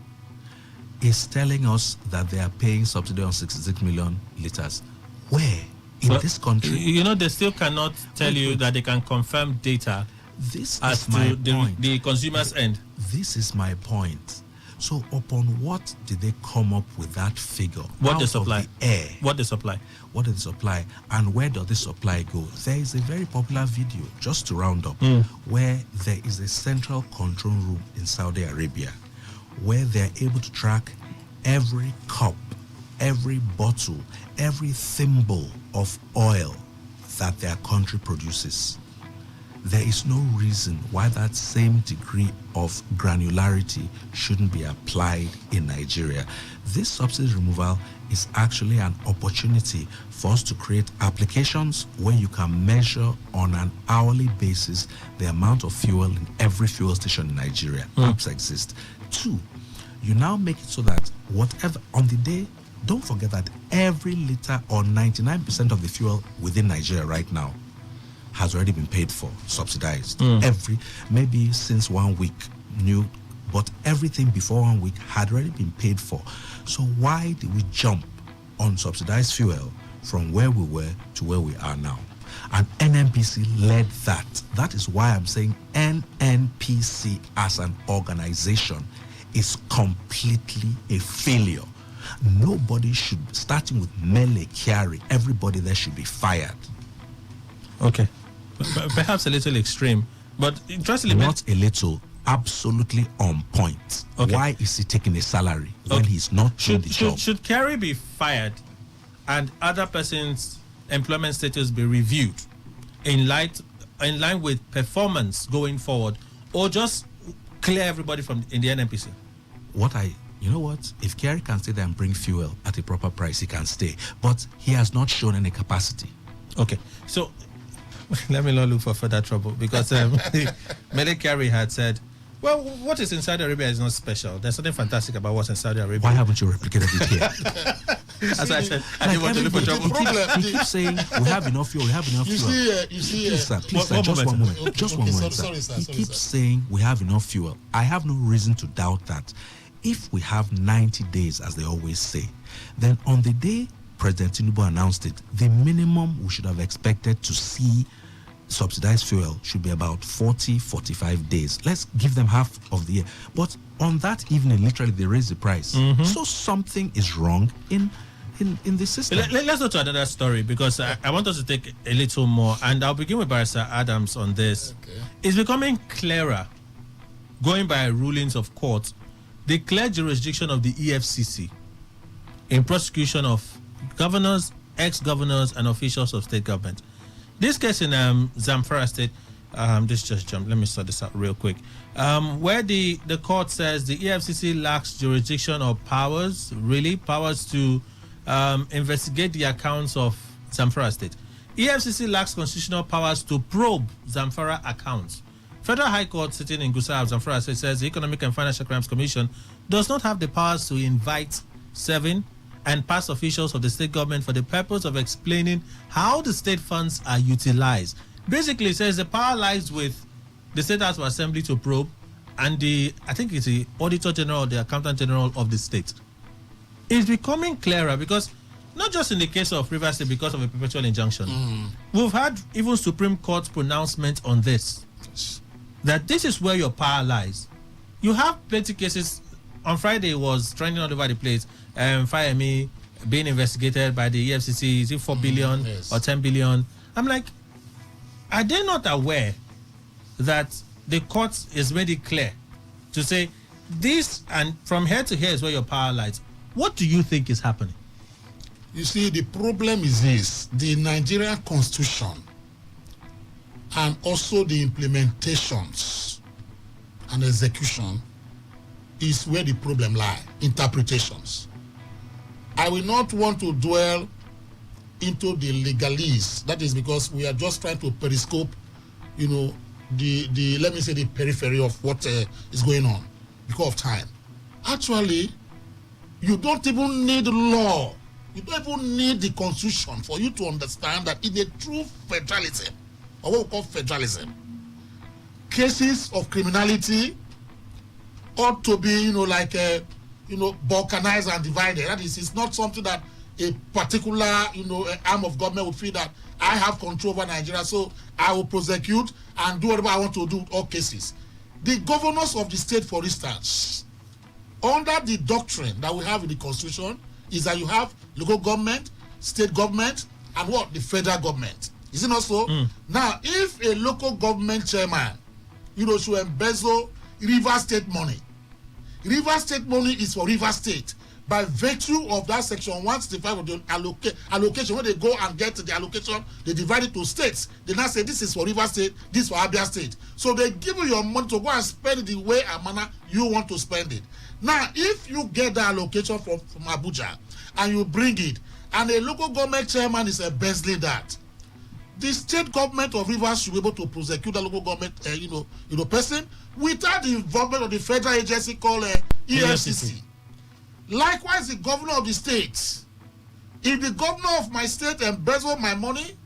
Is telling us that they are paying subsidy on 66 million liters. Where in this country? You know, they still cannot tell you that they can confirm data this as is my to point. The consumer's end. This is my point. So upon what did they come up with that figure? What they supply? Of the air. What they supply? What did they supply? And where does this supply go? There is a very popular video, just to round up, where there is a central control room in Saudi Arabia, where they're able to track every cup, every bottle, every thimble of oil that their country produces. There is no reason why that same degree of granularity shouldn't be applied in Nigeria. This subsidy removal is actually an opportunity for us to create applications where you can measure on an hourly basis the amount of fuel in every fuel station in Nigeria. Apps exist. 2, you now make it so that whatever on the day, don't forget that every liter or 99% of the fuel within Nigeria right now has already been paid for, subsidized. Maybe since 1 week, new, but everything before 1 week had already been paid for. So why did we jump on subsidized fuel from where we were to where we are now? And NNPC led that. That is why I'm saying NNPC as an organization is completely a failure. Nobody should, starting with Mele Kyari, everybody there should be fired. Okay. Perhaps a little extreme, but interestingly, not a little, absolutely on point. Okay. Why is he taking a salary when he's not doing the job? Should Kerry be fired and other person's employment status be reviewed in line with performance going forward, or just clear everybody from in the NNPC? You know what? If Kerry can stay there and bring fuel at a proper price, he can stay. But he has not shown any capacity. Okay, so let me not look for further trouble, because Mele Kyari had said, well, what is in Saudi Arabia is not special. There's something fantastic about what's in Saudi Arabia. Why haven't you replicated it here? As I said, I didn't want to look for trouble. He keeps saying, we have enough fuel, Please, sir, just one moment. Sorry, sir. He keeps saying, we have enough fuel. I have no reason to doubt that. If we have 90 days, as they always say, then on the day President Tinubu announced it, the minimum we should have expected to see subsidized fuel should be about 40-45 days. Let's give them half of the year. But on that evening, literally, they raised the price. So something is wrong in the system. Let's go to another story, because I want us to take a little more, and I'll begin with Barrister Adams on this. Okay. It's becoming clearer, going by rulings of court, the clear jurisdiction of the EFCC in prosecution of governors, ex-governors, and officials of state government. This case in Zamfara State, this just jumped. Let me sort this out real quick. Where the court says the EFCC lacks jurisdiction or powers to investigate the accounts of Zamfara State. EFCC lacks constitutional powers to probe Zamfara accounts. Federal High Court sitting in Gusau, Zamfara State, says the Economic and Financial Crimes Commission does not have the powers to invite, serving, and past officials of the state government for the purpose of explaining how the state funds are utilized. Basically, it says the power lies with the State House of Assembly to probe, and I think it's the Auditor General or the Accountant General of the state. It's becoming clearer, because not just in the case of Rivers State because of a perpetual injunction. We've had even Supreme Court's pronouncement on this, that this is where your power lies. You have plenty cases. On Friday, it was trending all over the place. Fireme being investigated by the EFCC. Is it 4 billion or 10 billion? I'm like, are they not aware that the court is made it clear to say this, and from here to here is where your power lies? What do you think is happening? You see, the problem is this: the Nigerian Constitution and also the implementations and execution is where the problem lies. Interpretations. I will not want to dwell into the legalese. That is because we are just trying to periscope, the let me say the periphery of what is going on because of time. Actually, you don't even need law. You don't even need the constitution for you to understand that in a true federalism, or what we call federalism, cases of criminality ought to be, balkanized and divided. That is, it's not something that a particular, arm of government will feel that I have control over Nigeria, so I will prosecute and do whatever I want to do with all cases. The governors of the state, for instance, under the doctrine that we have in the constitution, is that you have local government, state government, and what? The federal government. Is it not so? Now, if a local government chairman, should embezzle River State money is for River State, by virtue of that section 165 of the allocation, when they go and get the allocation, they divide it to states. They now say this is for Rivers State, this for Abia State. So they give you your money to go and spend it the way and manner you want to spend it. Now, if you get the allocation from Abuja and you bring it, and a local government chairman is embezzling that, the state government of Rivers should be able to prosecute the local government, person without the involvement of the federal agency called EFCC. Likewise, the governor of the state. If the governor of my state embezzled my money,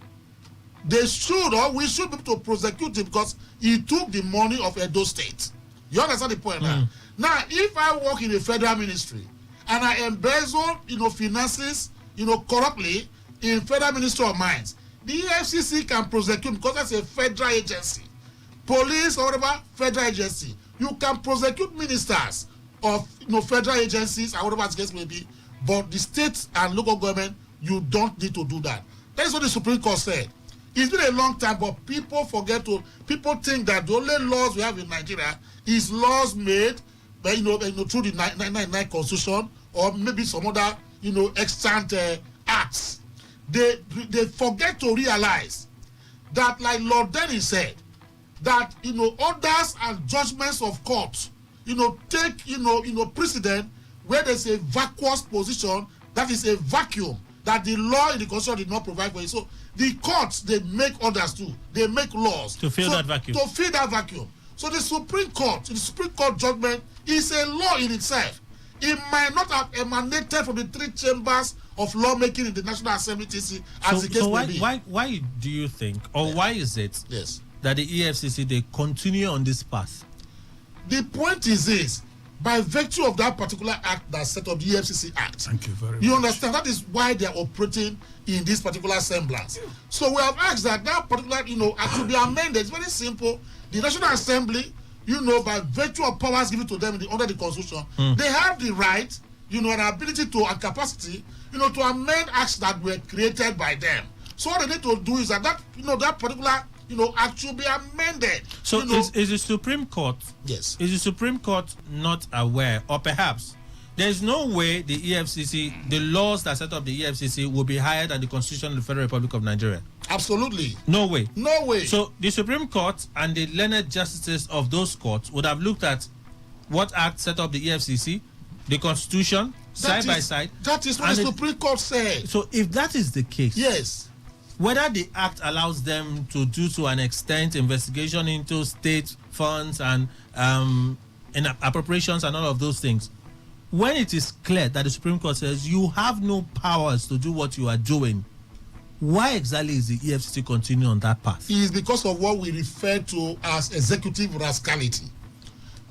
they should, or we should be able to prosecute him because he took the money of Edo State. You understand the point now? Now, if I work in the federal ministry and I embezzle, finances, corruptly in federal ministry of mines, the EFCC can prosecute because that's a federal agency. Police or whatever, federal agency. You can prosecute ministers of federal agencies or whatever the case may be, but the states and local government, you don't need to do that. That's what the Supreme Court said. It's been a long time, but people think that the only laws we have in Nigeria is laws made by, through the 1999 Constitution or maybe some other, extant acts. They forget to realize that, like Lord Dennis said, that, orders and judgments of court, take, precedent where there's a vacuous position, that is a vacuum that the law in the Constitution did not provide for it. So the courts, they make orders too. They make laws. To fill that vacuum. To fill that vacuum. So the Supreme Court judgment is a law in itself. It might not have emanated from the three chambers of lawmaking in the National Assembly TC as the case may be. Why do you think, or why is it that the EFCC, they continue on this path? The point is this, by virtue of that particular act that set up the EFCC Act. Thank you very much. You understand? That is why they are operating in this particular semblance. So we have asked that particular, act should be amended. It's very simple. The National Assembly, by virtue of powers given to them under the Constitution, they have the right, and ability to and capacity, to amend acts that were created by them. So what they need to do is that that particular act should be amended. So is the Supreme Court? Yes. Is the Supreme Court not aware, or perhaps there's no way the EFCC, the laws that set up the EFCC, will be higher than the Constitution of the Federal Republic of Nigeria? Absolutely. No way. No way. So the Supreme Court and the learned justices of those courts would have looked at what act set up the EFCC, the Constitution, side by side. That is what the Supreme Court said. So if that is the case, yes, whether the act allows them to do to an extent investigation into state funds and appropriations and all of those things, when it is clear that the Supreme Court says you have no powers to do what you are doing, why exactly is the EFCC continuing on that path? It is because of what we refer to as executive rascality.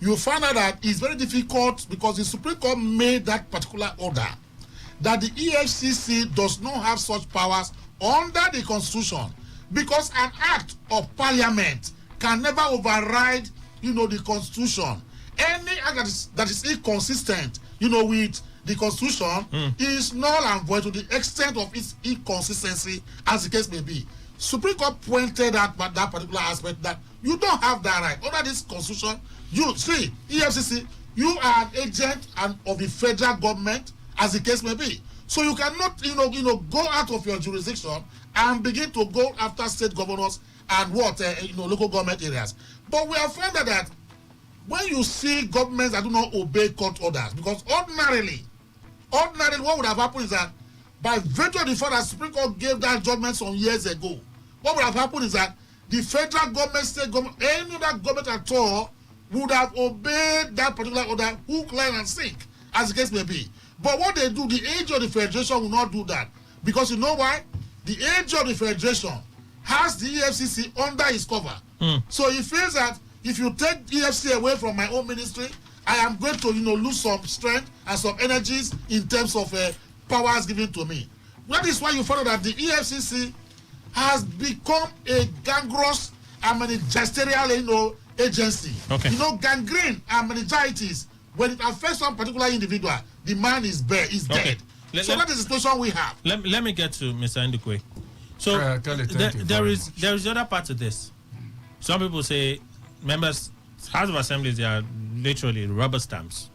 You find out that it's very difficult because the Supreme Court made that particular order that the EFCC does not have such powers under the Constitution, because an act of Parliament can never override, the Constitution. Any act that is inconsistent, with the Constitution is null and void to the extent of its inconsistency, as the case may be. Supreme Court pointed out that particular aspect that you don't have that right under this Constitution. You see, EFCC, you are an agent of the federal government, as the case may be. So you cannot, go out of your jurisdiction and begin to go after state governors and local government areas. But we have found that when you see governments that do not obey court orders, because ordinarily what would have happened is that by virtue of the fact that Supreme Court gave that judgment some years ago, what would have happened is that the federal government, state government, any other government at all would have obeyed that particular order, hook, line, and sink, as the case may be. But what they do, the age of the federation will not do that. Because you know why? The age of the federation has the EFCC under his cover. So he feels that if you take EFCC away from my own ministry, I am going to, lose some strength and some energies in terms of powers given to me. That is why you find that the EFCC has become a gangrenous and managerial, agency. Okay. Gangrene and meningitis, when it affects one particular individual, the man is dead. So that is the situation we have. Let me get to Mr. Ndukwe. So there is the other part to this. Some people say members, House of Assemblies, they are literally rubber stamps.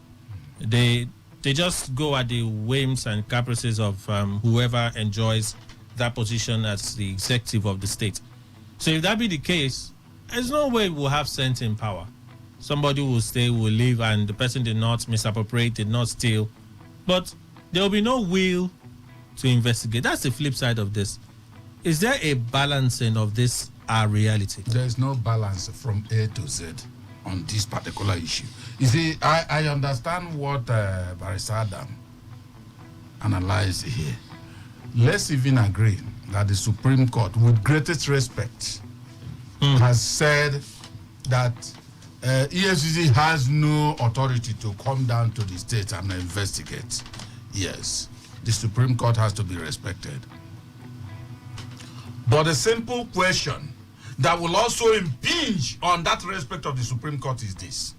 They they just go at the whims and caprices of whoever enjoys that position as the executive of the state. So if that be the case, there's no way we'll have sense in power. Somebody will stay, will leave, and the person did not misappropriate, did not steal. But there will be no will to investigate. That's the flip side of this. Is there a balancing of this reality? There's no balance from A to Z on this particular issue. You see, I understand what Barrister Adam analyzed here. Let's even agree that the Supreme Court, with greatest respect, has said that EFCC has no authority to come down to the state and investigate. Yes, the Supreme Court has to be respected. But a simple question that will also impinge on that respect of the Supreme Court is this.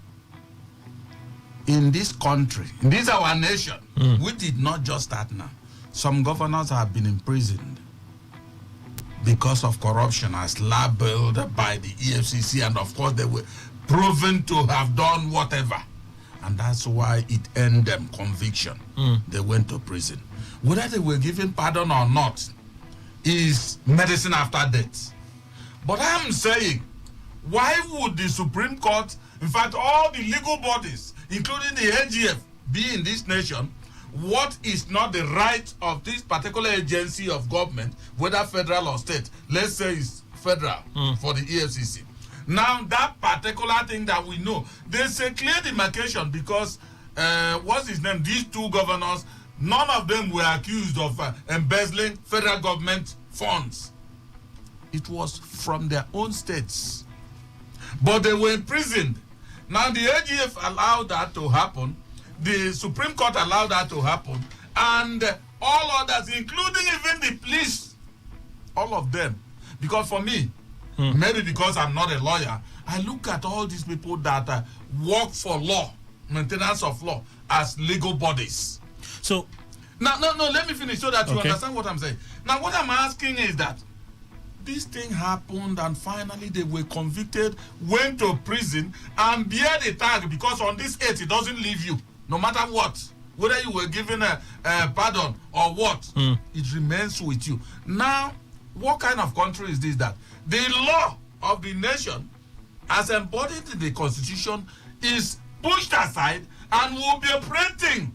In this country, in this our nation, we did not just start now. Some governors have been imprisoned because of corruption as labeled by the EFCC, and of course they were proven to have done whatever. And that's why it earned them conviction. They went to prison. Whether they were given pardon or not is medicine after death. But I'm saying, why would the Supreme Court, in fact, all the legal bodies, including the AGF, be in this nation? What is not the right of this particular agency of government, whether federal or state? Let's say it's federal for the EFCC. Now, that particular thing that we know, there's a clear demarcation because, what's his name? These two governors, none of them were accused of embezzling federal government funds. It was from their own states. But they were imprisoned. Now, the AGF allowed that to happen. The Supreme Court allowed that to happen. And all others, including even the police, all of them. Because for me, maybe because I'm not a lawyer, I look at all these people that work for law, maintenance of law, as legal bodies. So, now, no, let me finish so that you understand what I'm saying. Now, what I'm asking is that this thing happened and finally they were convicted, went to prison, and bear the tag because on this earth it doesn't leave you, no matter what. Whether you were given a pardon or what, it remains with you. Now, what kind of country is this that the law of the nation as embodied in the constitution is pushed aside and will be operating?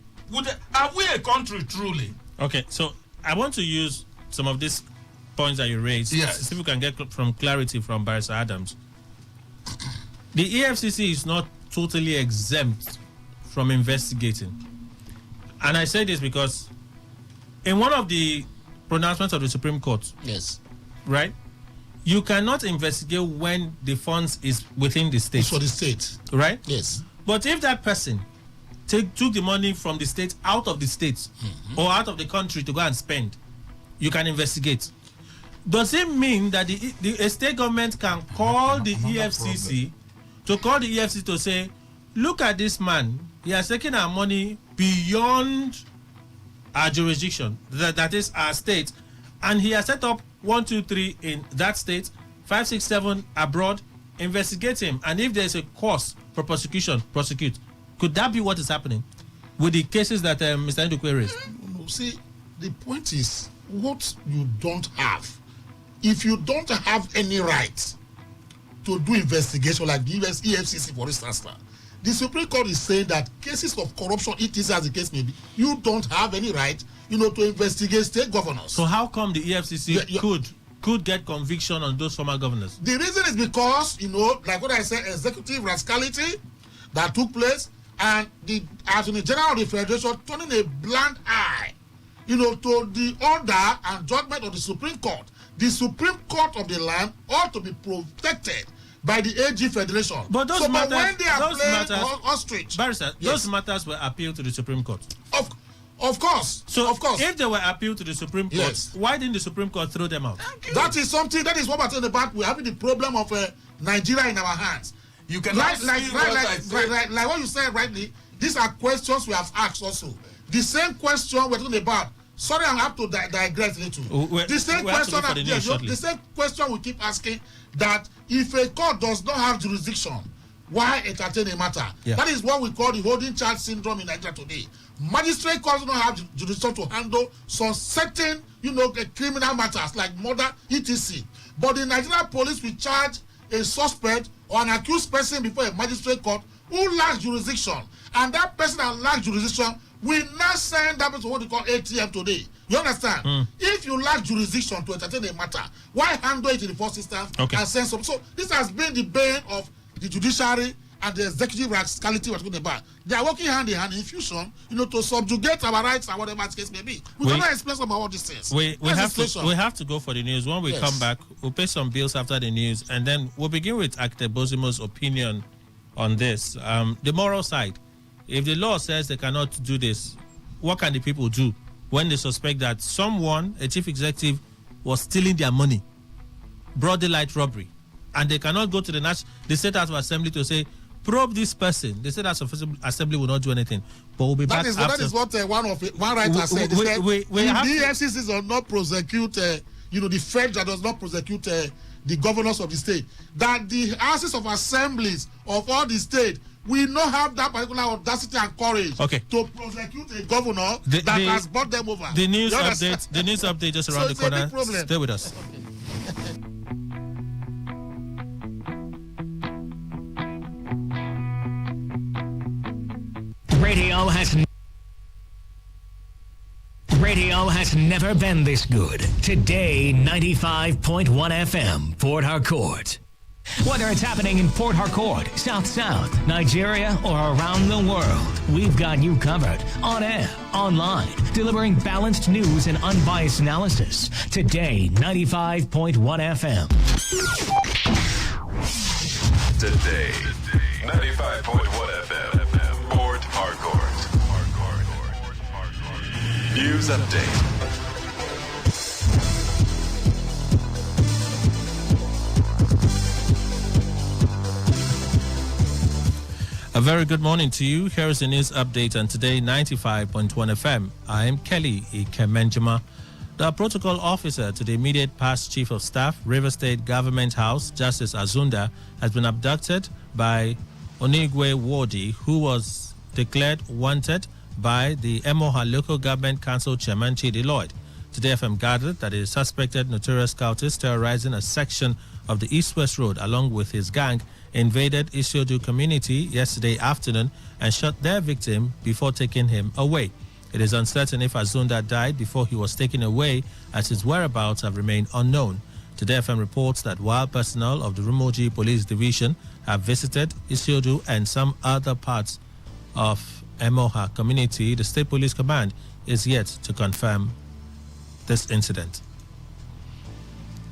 Are we a country truly? Okay, so I want to use some of these points that you raised. Yes. See if we can get from clarity from Barrister Adams. The EFCC is not totally exempt from investigating. And I say this because in one of the pronouncements of the Supreme Court, Yes. right, you cannot investigate when the funds is within the state. It's for the state. Right? Yes. But if that person took the money from the state out of the state or out of the country to go and spend, you can investigate. Does it mean that the state government can call the EFCC to say, look at this man, he has taken our money beyond our jurisdiction, that is our state, and he has set up 1, 2, 3 in that state, 5, 6, 7 abroad, investigate him, and if there's a cause for prosecution, prosecute. Could that be what is happening with the cases that Mr. Ndukwe raised? See, the point is what you don't have. If you don't have any right to do investigation like the EFCC, for instance, the Supreme Court is saying that cases of corruption, it is as the case may be, you don't have any right, to investigate state governors. So how come the EFCC could get conviction on those former governors? The reason is because, like what I said, executive rascality that took place, and the Attorney General of the Federation turning a blind eye, to the order and judgment of the Supreme Court. The Supreme Court of the land ought to be protected by the AG Federation. But those when they are playing ostrich, Barrister, those matters were appealed to the Supreme Court. Of course. So of course. If they were appealed to the Supreme Court, why didn't the Supreme Court throw them out? That is what we're talking about. We're having the problem of Nigeria in our hands. You can like what you said rightly. These are questions we have asked also. The same question we're talking about. Sorry, I have to digress a little. The same question we keep asking, that if a court does not have jurisdiction, why entertain a matter? Yeah. That is what we call the holding child syndrome in Nigeria today. Magistrate courts don't have jurisdiction to handle some certain, criminal matters like murder, etc. But the Nigerian police will charge a suspect or an accused person before a magistrate court who lacks jurisdiction, and that person that lacks jurisdiction will not send that person to what they call ATM today. You understand? If you lack jurisdiction to entertain a matter, why handle it in the first instance and send some? So this has been the bane of the judiciary and the executive rascality we're talking about. They are working hand in hand in fusion, to subjugate our rights and whatever the case may be. We cannot explain some about all these things. We have to go for the news. When we come back, we'll pay some bills after the news, and then we'll begin with Akdebozimo's opinion on this. The moral side. If the law says they cannot do this, what can the people do when they suspect that someone, a chief executive, was stealing their money, broad daylight robbery, and they cannot go to the State House of Assembly to say, probe this person? The State House of Assembly will not do anything. But we'll be back after. That is what one writer said. He said, if the EFCC does not prosecute, the Fed that does not prosecute the governors of the state, that the houses of assemblies of all the state will not have that particular audacity and courage to prosecute a governor that has brought them over. The news update just around the corner. Stay with us. Radio has never been this good. Today, 95.1 FM, Port Harcourt. Whether it's happening in Port Harcourt, South, Nigeria, or around the world, we've got you covered. On air, online, delivering balanced news and unbiased analysis. Today, 95.1 FM. Today, 95.1 FM, Port Harcourt. News update. A very good morning to you. Here is the news update on Today 95.1 FM. I am Kelly Ikemenjima. The protocol officer to the immediate past chief of staff, River State Government House, Justice Azunda, has been abducted by Onigwe Wadi, who was declared wanted by the Emoha Local Government Council Chairman Chidi Lloyd. Today FM gathered that a suspected notorious cultist terrorizing a section of the East-West Road along with his gang invaded Isiodu community yesterday afternoon and shot their victim before taking him away. It is uncertain if Azunda died before he was taken away, as his whereabouts have remained unknown. Today FM reports that while personnel of the Rumoji Police Division have visited Isiodu and some other parts of Emoha community, the State Police Command is yet to confirm this incident.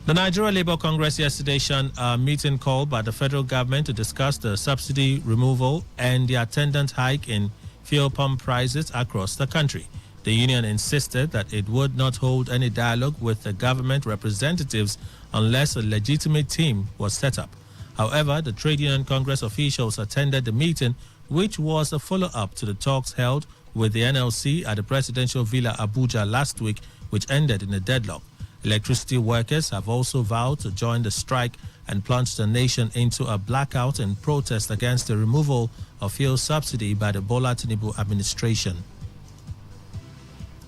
The Nigeria Labour Congress yesterday shunned a meeting called by the federal government to discuss the subsidy removal and the attendant hike in fuel pump prices across the country. The union insisted that it would not hold any dialogue with the government representatives unless a legitimate team was set up. However, the Trade Union Congress officials attended the meeting, which was a follow-up to the talks held with the NLC at the Presidential Villa Abuja last week, which ended in a deadlock. Electricity workers have also vowed to join the strike and plunge the nation into a blackout in protest against the removal of fuel subsidy by the Bola Tinubu administration.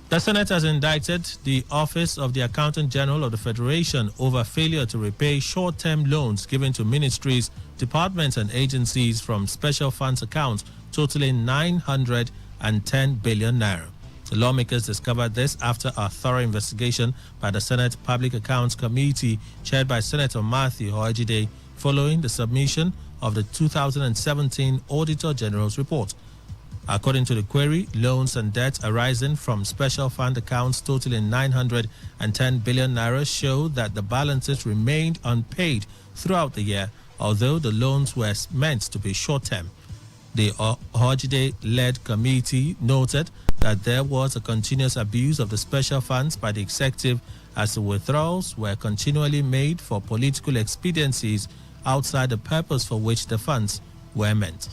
The Senate has indicted the Office of the Accountant General of the Federation over failure to repay short-term loans given to ministries, departments and agencies from special funds accounts totaling 910 billion naira. The lawmakers discovered this after a thorough investigation by the Senate Public Accounts Committee chaired by Senator Matthew Hoajide following the submission of the 2017 Auditor General's report. According to the query, loans and debts arising from special fund accounts totaling 910 billion naira show that the balances remained unpaid throughout the year, although the loans were meant to be short-term. The Hoajide-led committee noted that there was a continuous abuse of the special funds by the executive as the withdrawals were continually made for political expediencies outside the purpose for which the funds were meant.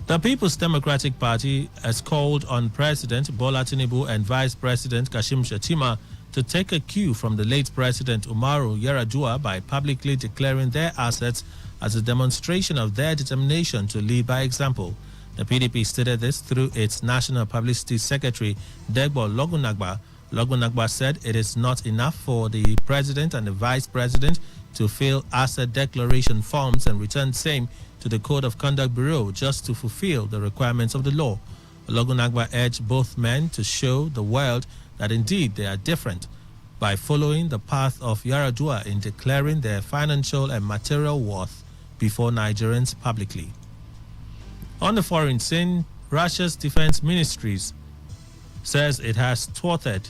The People's Democratic Party has called on President Bola Tinubu and Vice President Kashim Shettima to take a cue from the late President Umaru Yar'Adua by publicly declaring their assets as a demonstration of their determination to lead by example. The PDP stated this through its National Publicity Secretary, Degbo Logunagba. Logunagba said it is not enough for the President and the Vice President to fill asset declaration forms and return same to the Code of Conduct Bureau just to fulfill the requirements of the law. Logunagba urged both men to show the world that indeed they are different by following the path of Yaradua in declaring their financial and material worth before Nigerians publicly. On the foreign scene, Russia's defense ministries says it has thwarted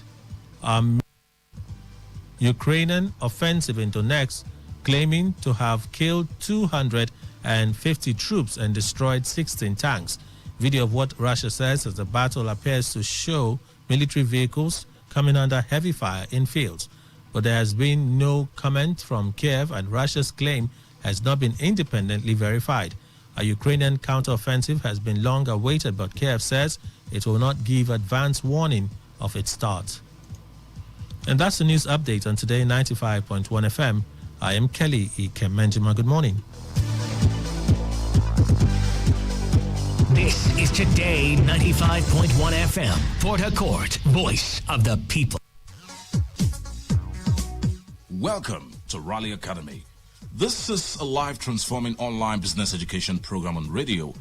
Ukrainian offensive in Donetsk, claiming to have killed 250 troops and destroyed 16 tanks. Video of what Russia says as the battle appears to show military vehicles coming under heavy fire in fields. But there has been no comment from Kiev, and Russia's claim has not been independently verified. A Ukrainian counteroffensive has been long awaited, but Kiev says it will not give advance warning of its start. And that's the news update on Today 95.1 FM. I am Kelly Ikemenjima. Good morning. This is Today 95.1 FM, Port Harcourt, voice of the people. Welcome to Raleigh Academy. This is a live transforming online business education program on radio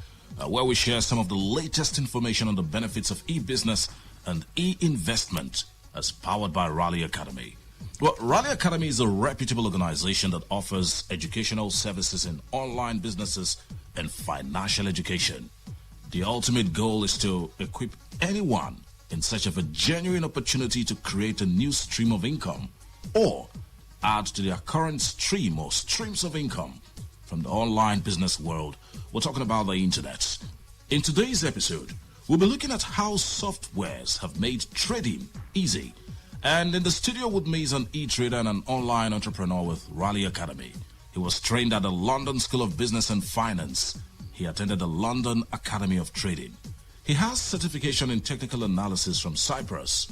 where we share some of the latest information on the benefits of e-business and e-investment as powered by Raleigh Academy. Well, Raleigh Academy is a reputable organization that offers educational services in online businesses and financial education. The ultimate goal is to equip anyone in search of a genuine opportunity to create a new stream of income or add to their current stream or streams of income from the online business world. We're talking about the internet. In today's episode, we'll be looking at how softwares have made trading easy. And in the studio with me is an e-trader and an online entrepreneur with Raleigh Academy. He was trained at the London School of Business and Finance. He attended the London Academy of Trading. He has certification in technical analysis from Cyprus.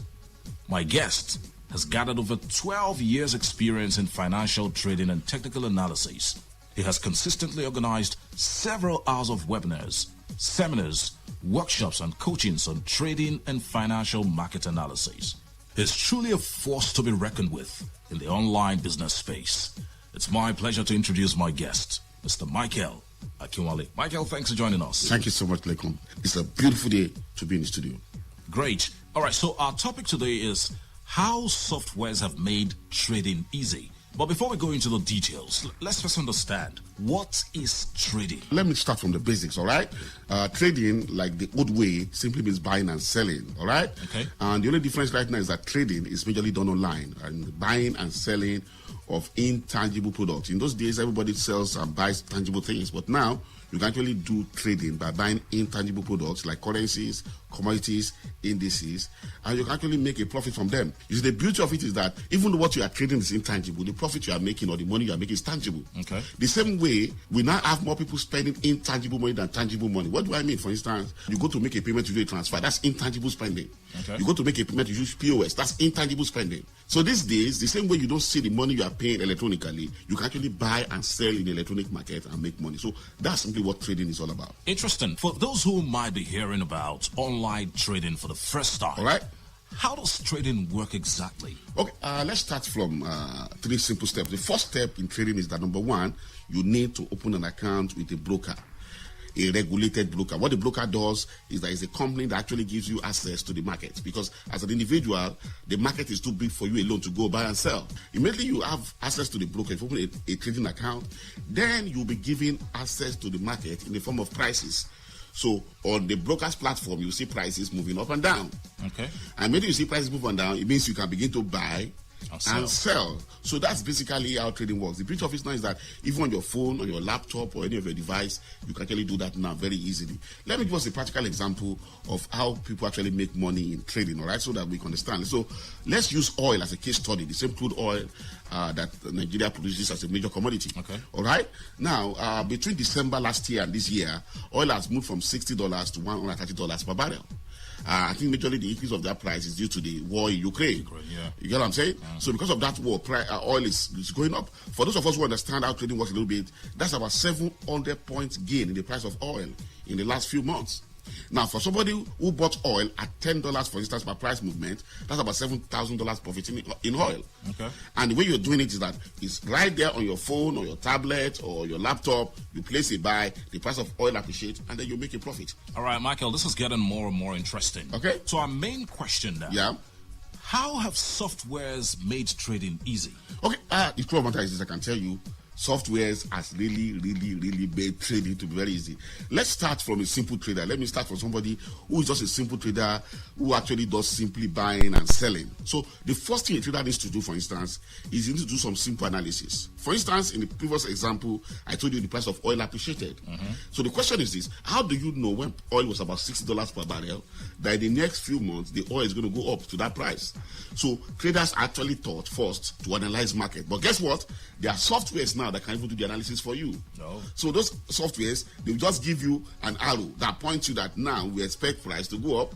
My guest has gathered over 12 years' experience in financial trading and technical analysis. He has consistently organized several hours of webinars, seminars, workshops, and coachings on trading and financial market analysis. He's truly a force to be reckoned with in the online business space. It's my pleasure to introduce my guest, Mr. Michael Akinwale. Michael, thanks for joining us. Thank you so much, Lekon. It's a beautiful day to be in the studio. Great. All right, so our topic today is how softwares have made trading easy. But before we go into the details, let's first understand, what is trading? Let me start from the basics, all right? Trading, like the old way, simply means buying and selling, all right? Okay. And the only difference right now is that trading is majorly done online, and buying and selling of intangible products. In those days, everybody sells and buys tangible things, but now you can actually do trading by buying intangible products like currencies, commodities, indices, and you can actually make a profit from them. You see, the beauty of it is that even though what you are trading is intangible, the profit you are making or the money you are making is tangible. Okay. The same way, we now have more people spending intangible money than tangible money. What do I mean? For instance, you go to make a payment, you do a transfer. That's intangible spending. Okay. You go to make a payment, you use POS. That's intangible spending. So these days, the same way you don't see the money you are paying electronically, you can actually buy and sell in the electronic market and make money. So that's simply what trading is all about. Interesting. For those who might be hearing about online trading for the first time, all right, how does trading work exactly? Okay, let's start from 3 simple steps. The first step in trading is that, number one, you need to open an account with a broker, a regulated broker. What the broker does is that it's a company that actually gives you access to the market, because as an individual, the market is too big for you alone to go buy and sell. Immediately you have access to the broker, if you open a trading account, then you'll be given access to the market in the form of prices. So on the broker's platform, you see prices moving up and down. Okay. And when you see prices move up and down, it means you can begin to buy and sell. So that's basically how trading works. The beauty of it now is that even on your phone, on your laptop, or any of your device, you can actually do that now very easily. Let me give us a practical example of how people actually make money in trading, all right, so that we can understand. So let's use oil as a case study, the same crude oil that Nigeria produces as a major commodity. Okay. All right. Now, between December last year and this year, oil has moved from $60 to $130 per barrel. I think majorly the increase of that price is due to the war in Ukraine. Yeah. You get what I'm saying? So because of that war, oil is going up. For those of us who understand how trading works a little bit, that's about 700 points gain in the price of oil in the last few months. Now, for somebody who bought oil at $10, for instance, per price movement, that's about $7,000 profit in oil. Okay. And the way you're doing it is that it's right there on your phone or your tablet or your laptop. You place a buy, the price of oil appreciates, and then you make a profit. All right, Michael, this is getting more and more interesting. Okay. So our main question now. Yeah. How have softwares made trading easy? Okay, the truth of the matter is, I can tell you, softwares has really made trading to be very easy. Let's start from a simple trader. Let me start from somebody who is just a simple trader who actually does simply buying and selling. So the first thing a trader needs to do, for instance, is you need to do some simple analysis. For instance, in the previous example, I told you the price of oil appreciated. So the question is this: how do you know when oil was about $60 per barrel that in the next few months the oil is going to go up to that price? So traders actually thought first to analyze market. But guess what? There are softwares now that can even do the analysis for you. No. So those softwares, they will just give you an arrow that points you that now we expect price to go up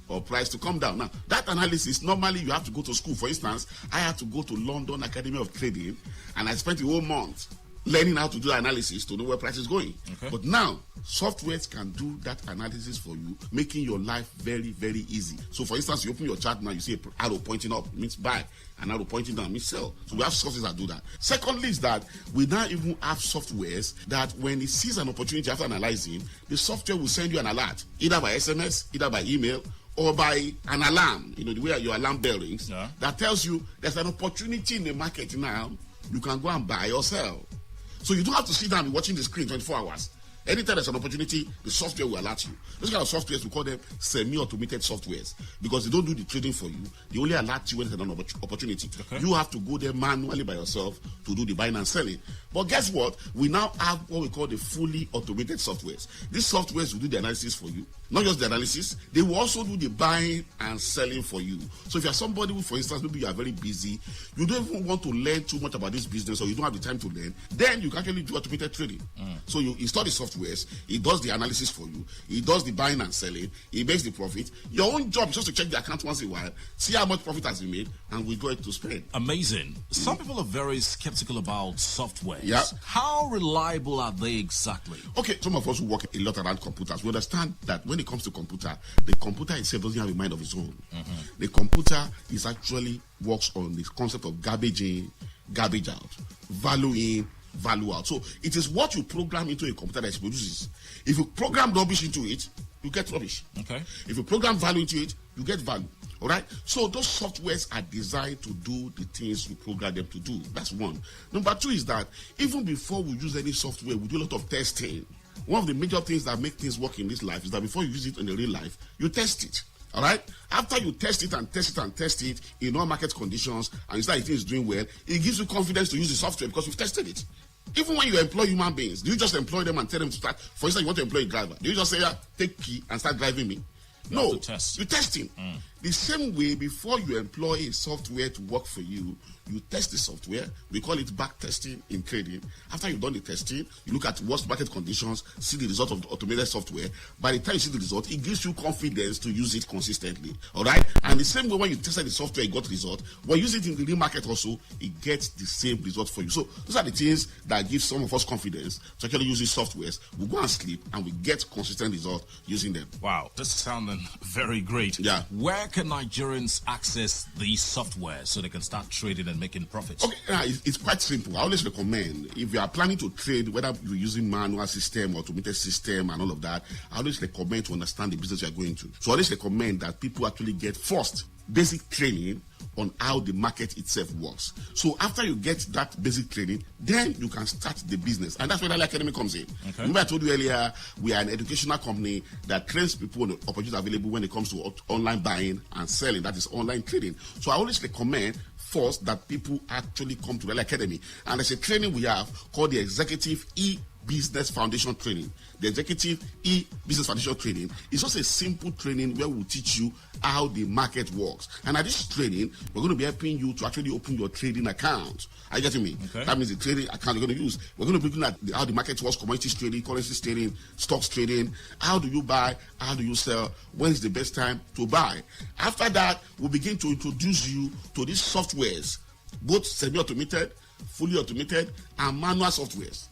or price to come down. Now, that analysis, normally you have to go to school. For instance, I had to go to London Academy of Trading, and I spent a whole month learning how to do analysis to know where price is going. Okay. But now, softwares can do that analysis for you, making your life very easy. So for instance, you open your chart now, you see an arrow pointing up, it means buy. An arrow pointing down means sell. So we have softwares that do that. Secondly is that we now even have softwares that when it sees an opportunity after analyzing, the software will send you an alert, either by SMS, either by email, or by an alarm, the way your alarm bell rings, that tells you there's an opportunity in the market now, you can go and buy or sell. So you don't have to sit down and be watching the screen 24 hours. Anytime there's an opportunity, the software will alert you. Those kind of softwares, we call them semi-automated softwares because they don't do the trading for you. They only alert you when there's an opportunity. Okay. You have to go there manually by yourself to do the buying and selling. But guess what? We now have what we call the fully automated softwares. These softwares will do the analysis for you. Not just the analysis, they will also do the buying and selling for you. So if you're somebody who, for instance, maybe you are very busy, you don't even want to learn too much about this business or you don't have the time to learn, then you can actually do automated trading. So you install the softwares, it does the analysis for you, it does the buying and selling, it makes the profit. Your own job is just to check the account once in a while, see how much profit has been made, and withdraw it to spend. Amazing. Some people are very skeptical about softwares. Yeah. How reliable are they exactly? Okay, some of us who work a lot around computers, we understand that when it comes to computer, the computer itself doesn't have a mind of its own. The computer is actually works on this concept of garbage in, garbage out, value in, value out. So it is what you program into a computer that it produces. If you program rubbish into it, you get rubbish. Okay. If you program value into it, you get value. All right. So those softwares are designed to do the things you program them to do. That's one. Number two is that even before we use any software, we do a lot of testing. One of the major things that make things work in this life is that before you use it in the real life, you test it. All right. After you test it and test it and test it in all market conditions, and you start it is doing well, it gives you confidence to use the software because you've tested it. Even when you employ human beings, do you just employ them and tell them to start? For instance, you want to employ a driver. Do you just say, take key and start driving me? No, you test him. The same way, before you employ a software to work for you, you test the software. We call it back testing in trading. After you've done the testing, you look at what's market conditions, see the result of the automated software. By the time you see the result, it gives you confidence to use it consistently. All right? And the same way when you tested the software, you got the result. When you use it in the real market also, it gets the same result for you. So those are the things that give some of us confidence to actually use these softwares. We go and sleep and we get consistent results using them. Wow, this is sounding very great. Yeah. Where can Nigerians access these software so they can start trading and making profits? Okay, it's quite simple. I always recommend, if you are planning to trade, whether you're using manual system, automated system, and all of that, I always recommend to understand the business you're going to. So I always recommend that people actually get first basic training on how the market itself works. So after you get that basic training, then you can start the business. And that's where Raleigh Academy comes in. Okay. Remember I told you earlier, we are an educational company that trains people on the opportunities available when it comes to online buying and selling, that is online trading. So I always recommend first that people actually come to Raleigh Academy. And there's a training we have called the Executive e-business foundation training. The executive e-business foundation training is just a simple training where we'll teach you how the market works. And at this training, we're going to be helping you to actually open your trading account. Are you getting me? Okay. That means the trading account you're going to use. We're going to be looking at how the market works, commodities trading, currencies trading, stocks trading. How do you buy? How do you sell? When is the best time to buy? After that, we'll begin to introduce you to these softwares, both semi-automated, fully automated, and manual softwares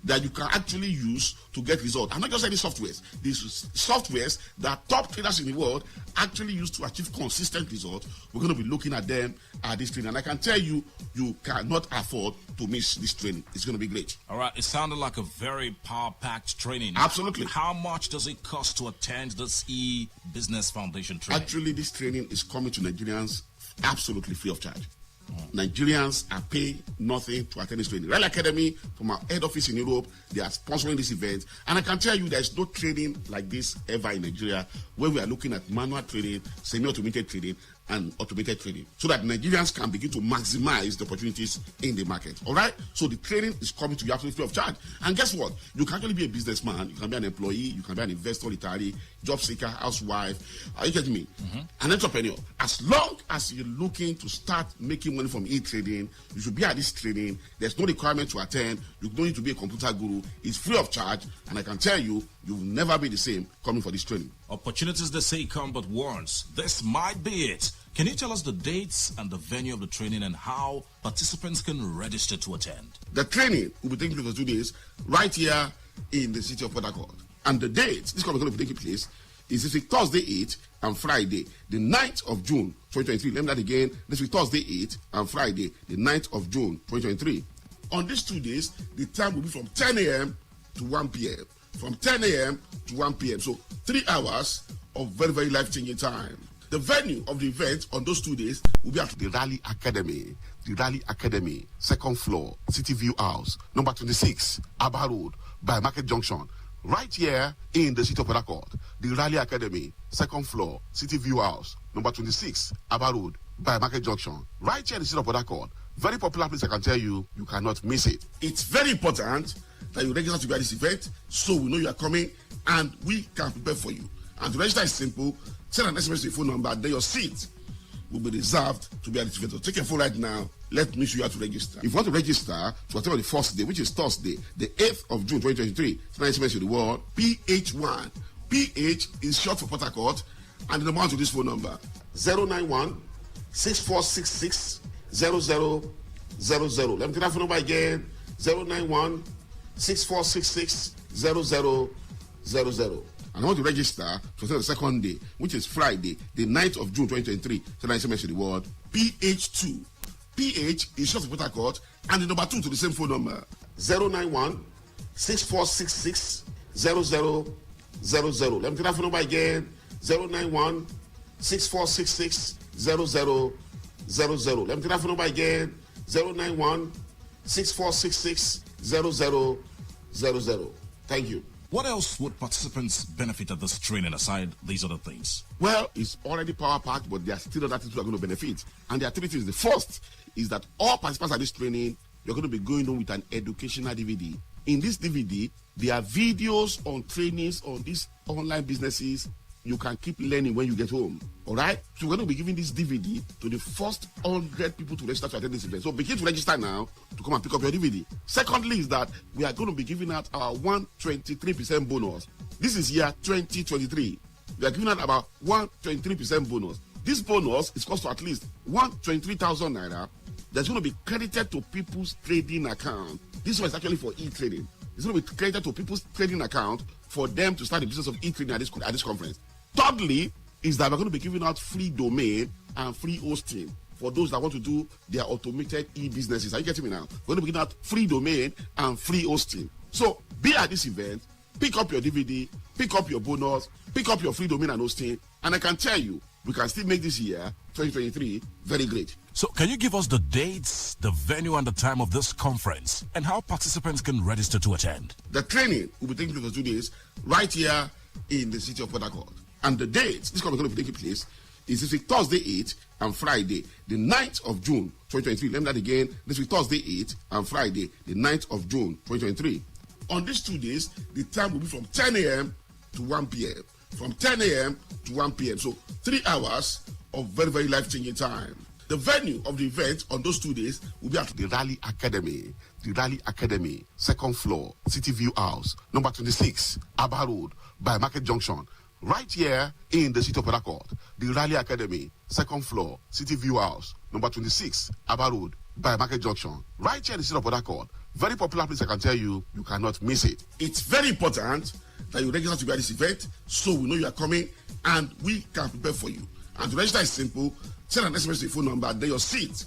that you can actually use to get results. And not just any softwares. These softwares that top traders in the world actually use to achieve consistent results. We're going to be looking at them at this training. And I can tell you, you cannot afford to miss this training. It's going to be great. All right. It sounded like a very power-packed training. Absolutely. How much does it cost to attend this e-business foundation training? Actually, this training is coming to Nigerians absolutely free of charge. Nigerians are paying nothing to attend this training. Real Academy, from our head office in Europe, they are sponsoring this event. And I can tell you there is no training like this ever in Nigeria, where we are looking at manual trading, semi-automated trading, and automated trading, so that Nigerians can begin to maximize the opportunities in the market. All right? So the training is coming to you absolutely free of charge. And guess what? You can actually be a businessman, you can be an employee, you can be an investor, retiree, job seeker, housewife. Are you getting me? An entrepreneur. As long as you're looking to start making money from e-trading, you should be at this training. There's no requirement to attend. You don't need to be a computer guru. It's free of charge. And I can tell you, you'll never be the same coming for this training. Opportunities, they say, come but once. This might be it. Can you tell us the dates and the venue of the training and how participants can register to attend? The training will be taking place for 2 days right here in the city of Port Harcourt. And the dates, this is going to be taking place, is this week Thursday 8 and Friday, the 9th of June 2023. Let me that again. This week Thursday 8 and Friday, the 9th of June 2023. On these 2 days, the time will be from 10 a.m. to 1 p.m. From 10 a.m. to 1 p.m. So 3 hours of very, very life-changing time. The venue of the event on those 2 days will be at the Rally Academy. The Rally Academy, 2nd floor, City View House, number 26, Abba Road, by Market Junction. Right here in the city of Port Harcourt. The Rally Academy, 2nd floor, City View House, number 26, Abba Road, by Market Junction. Right here in the city of Port Harcourt. Very popular place, I can tell you. You cannot miss it. It's very important that you register to be at this event so we know you are coming and we can prepare for you. And to register is simple. Send an SMS to your phone number, then your seat will be reserved to be at this event. So take your phone right now. Let me show you how to register. If you want to register to attend on the first day, which is Thursday, the 8th of June 2023, send an SMS to the word PH1. PH is short for Port Harcourt, and the number to this phone number 091 6466 0000. Let me take that phone number again 091 6466 0000. And I want to register to attend the second day, which is Friday, the 9th of June 2023. Send an SMS to the word PH2. PH is short for Port Harcourt, and the number 2 to the same phone number 091 6466 0000. Let me take that phone number again 091 6466 0000. Let me take that phone number again 091 6466 0000. Thank you. What else would participants benefit at this training aside these other things? Well, it's already power-packed, but there are still other things that are going to benefit. And the activities, the first is that all participants at this training, you're going to be going on with an educational DVD. In this DVD, there are videos on trainings on these online businesses. You can keep learning when you get home. All right? So we're going to be giving this DVD to the first 100 people to register to attend this event. So begin to register now to come and pick up your DVD. Secondly is that we are going to be giving out our 123% bonus. This is year 2023. We are giving out about 123% bonus. This bonus is cost to at least 123,000 naira. That's going to be credited to people's trading account. This one is actually for e-trading. It's going to be credited to people's trading account for them to start the business of e-trading at this conference. Thirdly, is that we're going to be giving out free domain and free hosting for those that want to do their automated e-businesses. Are you getting me now? We're going to be giving out free domain and free hosting. So be at this event, pick up your DVD, pick up your bonus, pick up your free domain and hosting, and I can tell you, we can still make this year, 2023, very great. So can you give us the dates, the venue, and the time of this conference, and how participants can register to attend? The training will be taking place for 2 days, right here in the city of Port Harcourt. And the dates, this is going to be taking place, is this week Thursday 8 and Friday, the 9th of June 2023. Let me that again. This week Thursday 8 and Friday, the 9th of June 2023. On these 2 days, the time will be from 10 a.m. to 1 p.m. From 10 a.m. to 1 p.m. So 3 hours of very, very life-changing time. The venue of the event on those 2 days will be at the Rally Academy. The Rally Academy, 2nd floor, City View House, number 26, Abba Road, by Market Junction. Right here in the city of Port Harcourt. The Rally Academy, 2nd floor, City View House, number 26, Abba Road, by Market Junction. Right here in the city of Port Harcourt. Very popular place, I can tell you. You cannot miss it. It's very important that you register to be at this event so we know you are coming and we can prepare for you. And to register is simple. Send an SMS to your phone number, then your seat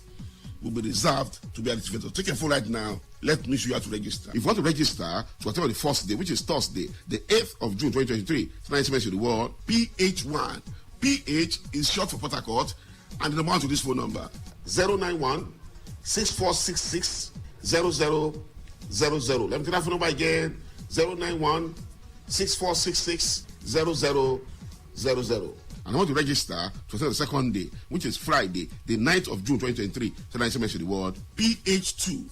will be reserved to be at this event. So take your phone right now. Let me show you how to register. If you want to register to attend on the first day, which is Thursday, the 8th of June 2023, send an SMS to the word PH1. PH is short for Port Harcourt, and the number to this phone number 091 6466 0000. Let me take that phone number again 091 6466 0000. And I want to register to attend the second day, which is Friday, the 9th of June 2023. Send an SMS to the word PH2.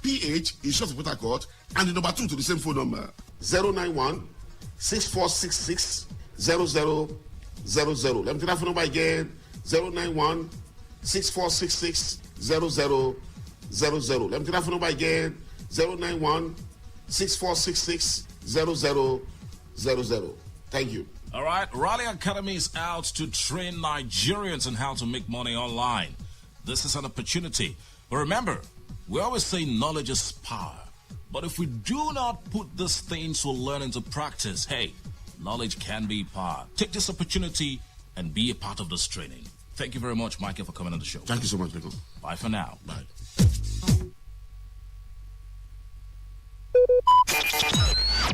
PH is short for Port Harcourt, and the number 2 to the same phone number 091 6466 0000. Let me take that phone number again 091 6466 0000. Let me take that phone number again 091 6466 0000. Thank you. All right, Rally Academy is out to train Nigerians on how to make money online. This is an opportunity. But remember, we always say knowledge is power. But if we do not put these things we learn into practice, hey, knowledge can be power. Take this opportunity and be a part of this training. Thank you very much, Michael, for coming on the show. Thank you so much, Michael. Bye for now. Bye.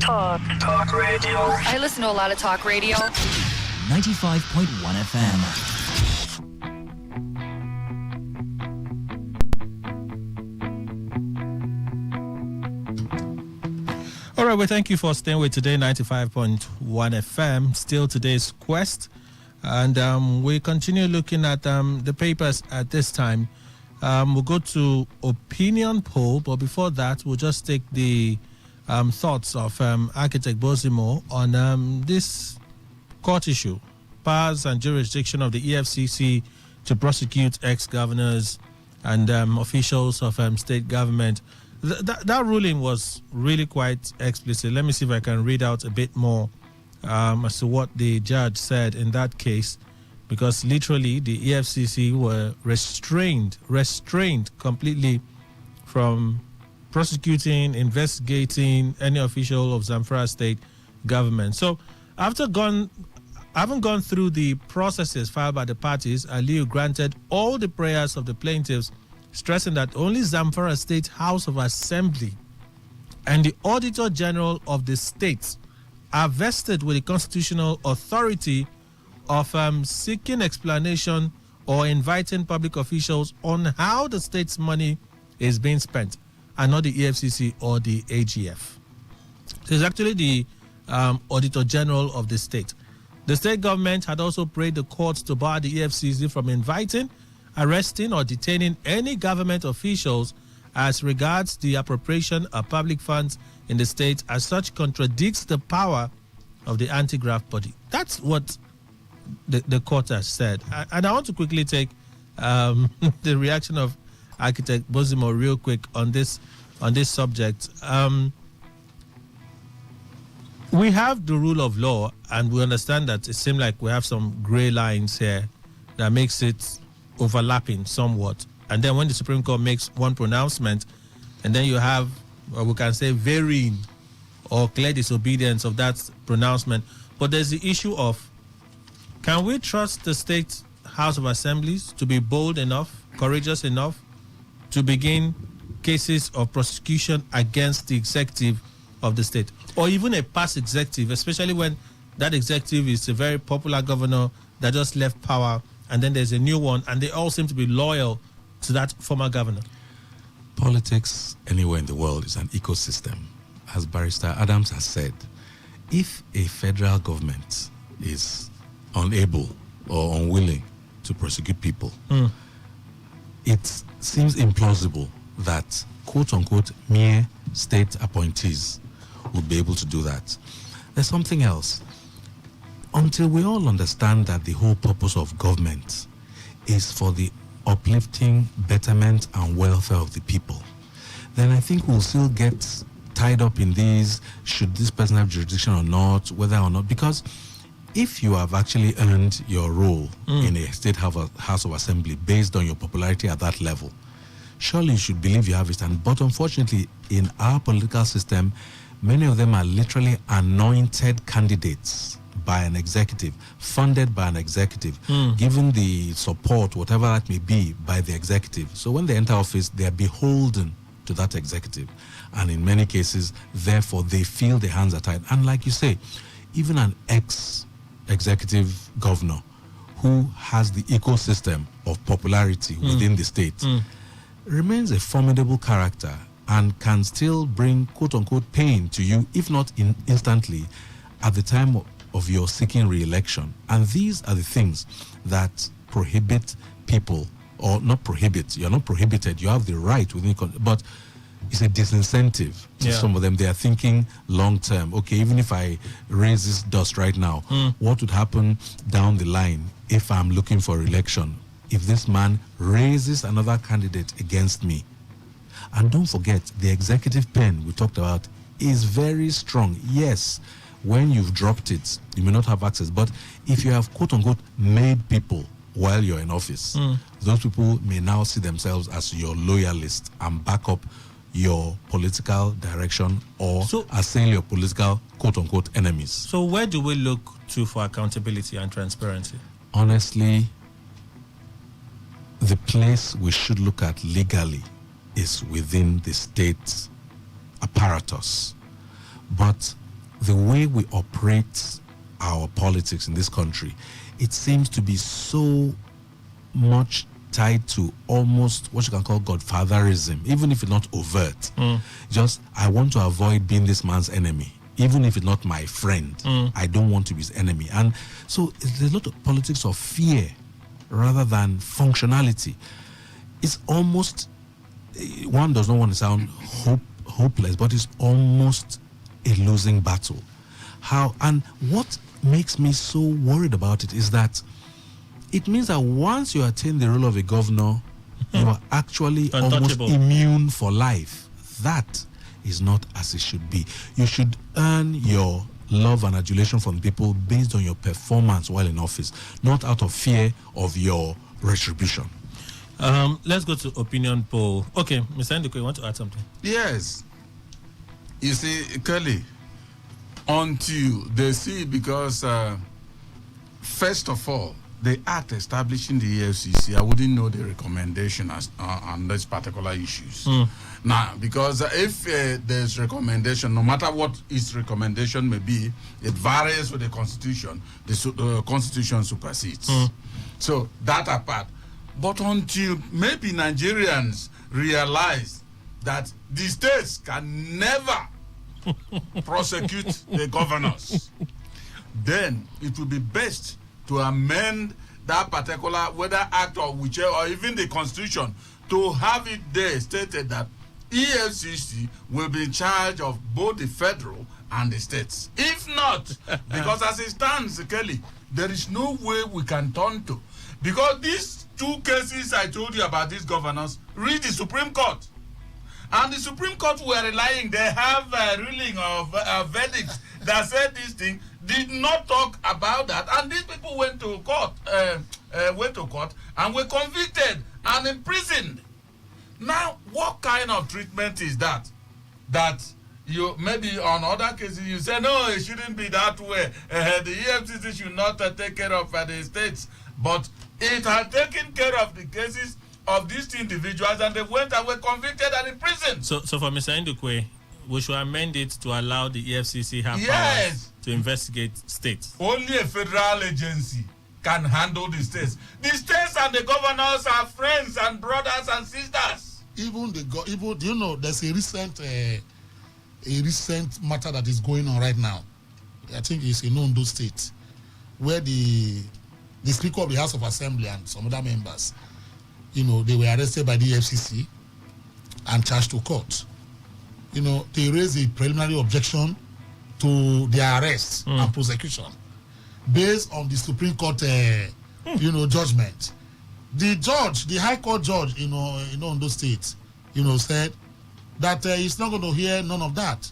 Talk radio. I listen to a lot of talk radio. 95.1 FM. All right, well, thank you for staying with Today 95.1 FM. Still today's quest. And we continue looking at the papers at this time. We'll go to opinion poll, but before that, we'll just take the thoughts of Architect Bozimo on this court issue, powers and jurisdiction of the EFCC to prosecute ex-governors and officials of state government. That ruling was really quite explicit. Let me see if I can read out a bit more as to what the judge said in that case, because literally the EFCC were restrained completely from prosecuting, investigating any official of Zamfara state government. So having gone through the processes filed by the parties, Aliyu granted all the prayers of the plaintiffs, stressing that only Zamfara State House of Assembly and the Auditor General of the state are vested with the constitutional authority of seeking explanation or inviting public officials on how the state's money is being spent, and not the EFCC or the AGF. So it's actually the Auditor General of the state. The state government had also prayed the courts to bar the EFCC from inviting, arresting, or detaining any government officials as regards the appropriation of public funds in the state, as such contradicts the power of the anti-graft body. That's what the court has said. And I want to quickly take the reaction of Architect Bozimo real quick on this subject. We have the rule of law, and we understand that it seems like we have some gray lines here that makes it overlapping somewhat. And then when the Supreme Court makes one pronouncement, and then you have, or we can say, varying or clear disobedience of that pronouncement. But there's the issue of, can we trust the State House of Assemblies to be bold enough, courageous enough to begin cases of prosecution against the executive of the state, or even a past executive, especially when that executive is a very popular governor that just left power, and then there's a new one, and they all seem to be loyal to that former governor? Politics anywhere in the world is an ecosystem. As Barrister Adams has said, if a federal government is unable or unwilling to prosecute people, it seems implausible that quote-unquote mere state appointees would be able to do that. There's something else. Until we all understand that the whole purpose of government is for the uplifting, betterment, and welfare of the people, then I think we'll still get tied up in these, should this person have jurisdiction or not, whether or not, because if you have actually earned your role in a state house of assembly based on your popularity at that level, surely you should believe you have it. But unfortunately, in our political system, many of them are literally anointed candidates by an executive, funded by an executive, given the support, whatever that may be, by the executive. So when they enter office, they are beholden to that executive. And in many cases, therefore, they feel their hands are tied. And like you say, even an ex-executive governor who has the ecosystem of popularity within the state remains a formidable character and can still bring quote-unquote pain to you, if not instantly, at the time of your seeking re-election. And these are the things that prohibit people, or not prohibit, you're not prohibited, you have the right within, but it's a disincentive to some of them. They are thinking long term. Okay, even if I raise this dust right now, what would happen down the line if I'm looking for election? If this man raises another candidate against me? And don't forget, the executive pen we talked about is very strong. Yes, when you've dropped it, you may not have access. But if you have quote-unquote made people while you're in office, those people may now see themselves as your loyalists and back up your political direction, or assail your political quote-unquote enemies. So where do we look to for accountability and transparency? Honestly, the place we should look at legally is within the state apparatus. But the way we operate our politics in this country, it seems to be so much tied to almost what you can call godfatherism, even if it's not overt. Just, I want to avoid being this man's enemy. Even if it's not my friend, I don't want to be his enemy. And so there's a lot of politics of fear rather than functionality. It's almost, one does not want to sound hopeless, but it's almost a losing battle. And what makes me so worried about it is that it means that once you attain the role of a governor, you are actually almost immune for life. That is not as it should be. You should earn your love and adulation from people based on your performance while in office, not out of fear of your retribution. Let's go to opinion poll. Okay, Mr. Ndiko, you want to add something? Yes. You see, Kelly, until they see, because first of all, the act establishing the EFCC, I wouldn't know the recommendation on these particular issues. Now, because if there's recommendation, no matter what its recommendation may be, it varies with the Constitution. The Constitution supersedes. So that apart. But until maybe Nigerians realize that the states can never prosecute the governors, then it will be best to amend that particular, whether act or whichever, or even the Constitution, to have it there stated that EFCC will be in charge of both the federal and the states. If not, because as it stands, Kelly, there is no way we can turn to. Because these two cases I told you about these governors reached the Supreme Court. And the Supreme Court were relying, they have a ruling of a verdict that said this thing, did not talk about that, and these people went to court and were convicted and imprisoned. Now, what kind of treatment is that? That you maybe on other cases you say no, it shouldn't be that way. The EFCC should not take care of the states, but it had taken care of the cases of these individuals, and they went and were convicted and imprisoned. So for Mr. Ndukwe, we should amend it to allow the EFCC have powers to investigate states. Only a federal agency can handle the states. The states and the governors are friends and brothers and sisters. Even do you know there's a recent matter that is going on right now? I think it's in Ondo State, where the Speaker of the House of Assembly and some other members, they were arrested by the EFCC and charged to court. they raised a preliminary objection to their arrest and prosecution based on the Supreme Court, judgment. The judge, the High Court judge, in Ondo State, said that he's not going to hear none of that.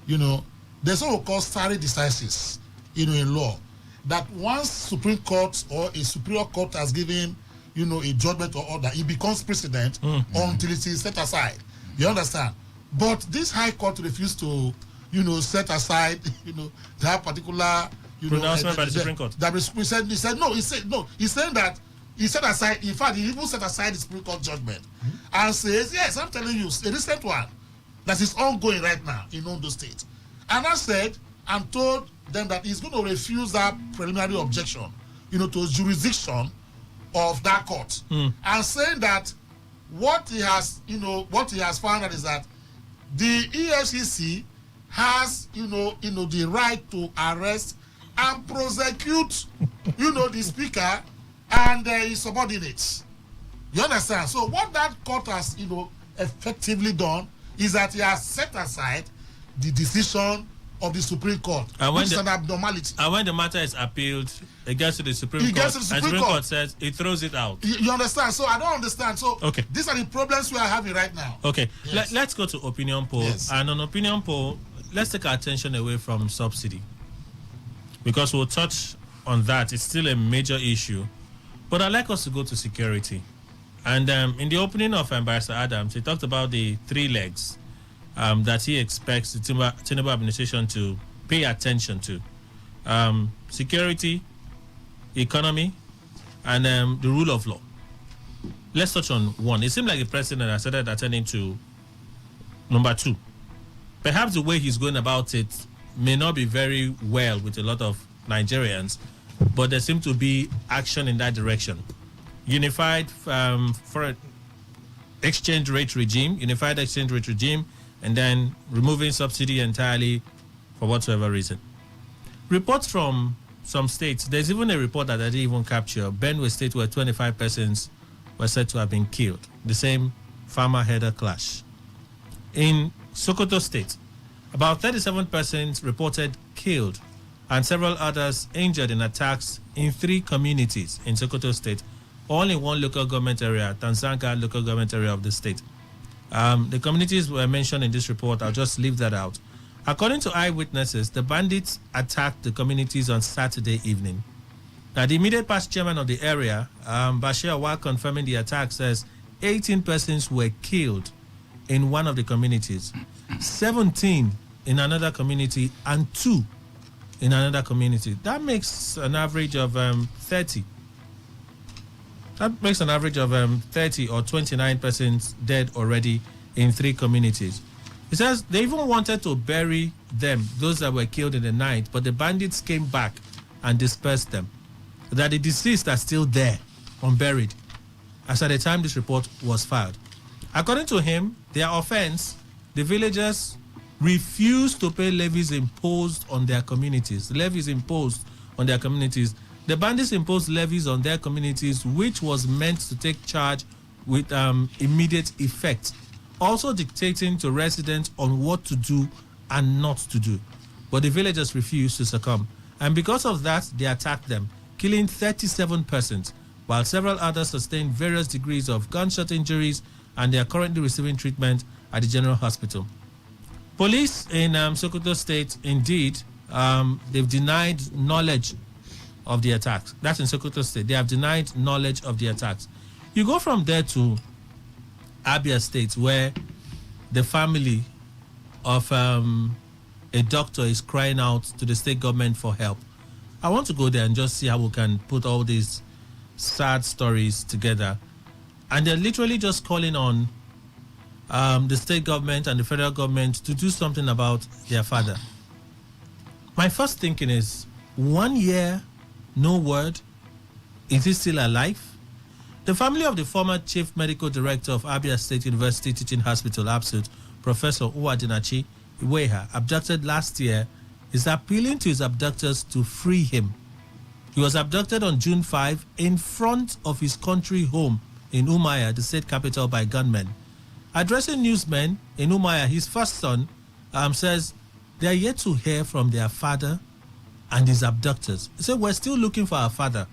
There's what we call stare decisis, in law, that once Supreme Court or a Superior Court has given, a judgment or order, it becomes precedent until it is set aside. You understand? But this High Court refused to, set aside, that particular, pronouncement by the Supreme Court. He said that he set aside. In fact, he even set aside the Supreme Court judgment and says, "Yes, I'm telling you, a recent one that is ongoing right now in Ondo State." And I said and told them that he's going to refuse that preliminary objection, to jurisdiction of that court, and saying that what he has found out is that the EFCC has, the right to arrest and prosecute, the speaker and his subordinates. You understand? So what that court has, effectively done is that he has set aside the decision of the Supreme Court, which is an abnormality. And when the matter is appealed, it gets to the Supreme Court. The Supreme Court says it throws it out. You understand? So I don't understand. So these are the problems we are having right now. Okay, yes. Let's go to opinion poll. Yes. And on opinion poll, let's take our attention away from subsidy, because we'll touch on that. It's still a major issue. But I'd like us to go to security. And in the opening of Ambassador Adams, he talked about the three legs that he expects the Tinubu administration to pay attention to. Security, economy, and the rule of law. Let's touch on one. It seems like the president has started attending to number two. Perhaps the way he's going about it may not be very well with a lot of Nigerians, but there seems to be action in that direction. Unified foreign exchange rate regime, and then removing subsidy entirely for whatsoever reason. Reports from some states, there's even a report that I didn't even capture, Benue State, where 25 persons were said to have been killed. The same farmer-herder clash. In Sokoto State, about 37 persons reported killed and several others injured in attacks in 3 communities in Sokoto State, all in one local government area, Tanzanga local government area of the state. The communities were mentioned in this report. I'll just leave that out. According to eyewitnesses, the bandits attacked the communities on Saturday evening. Now, the immediate past chairman of the area, Bashir, while confirming the attack, says 18 persons were killed in one of the communities, 17 in another community, and 2 in another community. That makes an average of 30. That makes an average of 30 or 29 persons dead already in 3 communities. It says they even wanted to bury them, those that were killed in the night, but the bandits came back and dispersed them. That the deceased are still there, unburied, as at the time this report was filed. According to him, their offense, the villagers refused to pay levies imposed on their communities. The bandits imposed levies on their communities, which was meant to take charge with immediate effect, also dictating to residents on what to do and not to do. But the villagers refused to succumb. And because of that, they attacked them, killing 37 persons, while several others sustained various degrees of gunshot injuries, and they are currently receiving treatment at the General Hospital. Police in Sokoto State, indeed, they've denied knowledge of the attacks. That's in Sokoto State. They have denied knowledge of the attacks. You go from there to Abia State, where the family of a doctor is crying out to the state government for help. I want to go there and just see how we can put all these sad stories together. And they're literally just calling on the state government and the federal government to do something about their father. My first thinking is, 1 year, no word. Is he still alive? The family of the former chief medical director of Abia State University Teaching Hospital, ABSUT, Professor Uwadinachi Iweha, abducted last year, is appealing to his abductors to free him. He was abducted on June 5 in front of his country home in Umuahia, the state capital, by gunmen. Addressing newsmen in Umaya, his first son says they are yet to hear from their father and his abductors. He said, we're still looking for our father.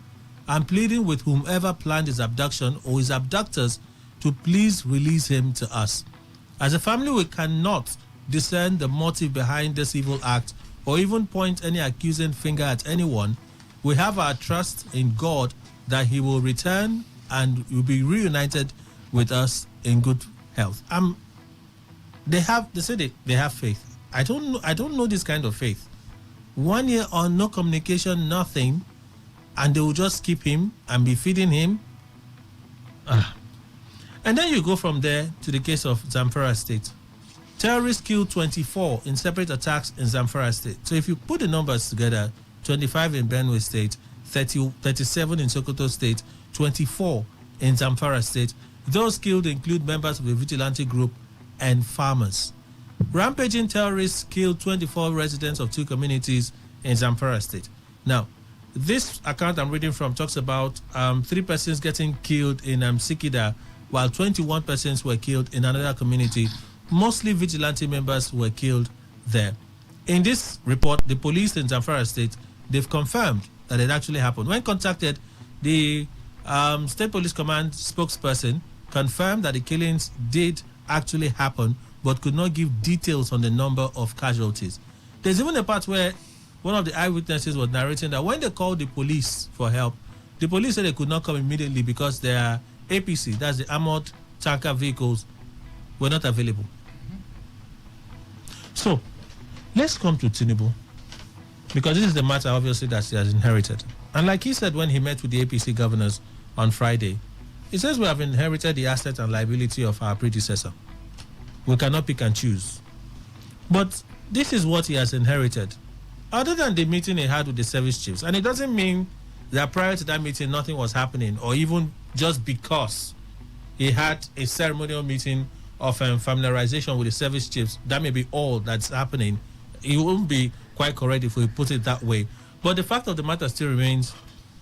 I'm pleading with whomever planned his abduction or his abductors to please release him to us. As a family, we cannot discern the motive behind this evil act or even point any accusing finger at anyone. We have our trust in God that he will return and will be reunited with us in good health. They say they have faith. I don't know this kind of faith. 1 year on, no communication, nothing, and they will just keep him and be feeding him. And then you go from there to the case of Zamfara State. Terrorists killed 24 in separate attacks in Zamfara State. So if you put the numbers together, 25 in Benue State, 37 in Sokoto State, 24 in Zamfara State. Those killed include members of the vigilante group and farmers. Rampaging terrorists killed 24 residents of 2 communities in Zamfara State. Now, this account I'm reading from talks about 3 persons getting killed in Sikida, while 21 persons were killed in another community. Mostly vigilante members were killed there. In this report, the police in Zamfara State, they've confirmed that it actually happened. When contacted, the State Police Command spokesperson confirmed that the killings did actually happen, but could not give details on the number of casualties. There's even a part where one of the eyewitnesses was narrating that when they called the police for help, the police said they could not come immediately because their APC, that's the armored tanker vehicles, were not available. So, let's come to Tinubu, because this is the matter, obviously, that he has inherited. And like he said when he met with the APC governors on Friday, he says we have inherited the asset and liability of our predecessor. We cannot pick and choose. But this is what he has inherited. Other than the meeting he had with the service chiefs, and it doesn't mean that prior to that meeting nothing was happening, or even just because he had a ceremonial meeting of familiarization with the service chiefs, that may be all that's happening. It won't be quite correct if we put it that way. But the fact of the matter still remains,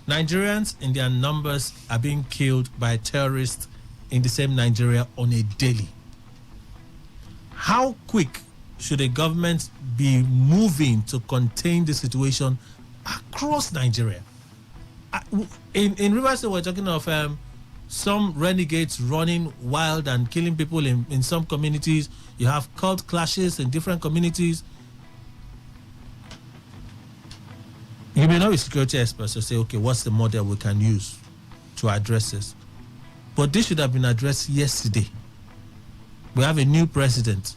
Nigerians in their numbers are being killed by terrorists in the same Nigeria on a daily. How quick should a government be moving to contain the situation across Nigeria? In Rivers State, we're talking of some renegades running wild and killing people in some communities. You have cult clashes in different communities. You may not be security experts to say, okay, what's the model we can use to address this? But this should have been addressed yesterday. We have a new president.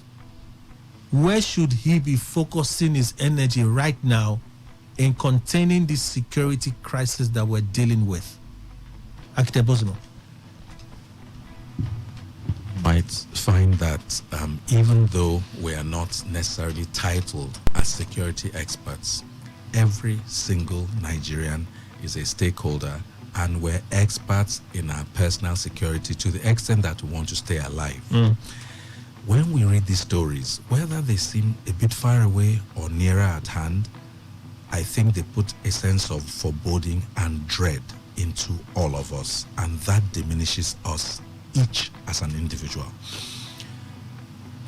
Where should he be focusing his energy right now in containing this security crisis that we're dealing with? Akite Bozimo. Might find that even though we are not necessarily titled as security experts, every single Nigerian is a stakeholder, and we're experts in our personal security to the extent that we want to stay alive. When we read these stories, whether they seem a bit far away or nearer at hand, I think they put a sense of foreboding and dread into all of us, and that diminishes us each as an individual.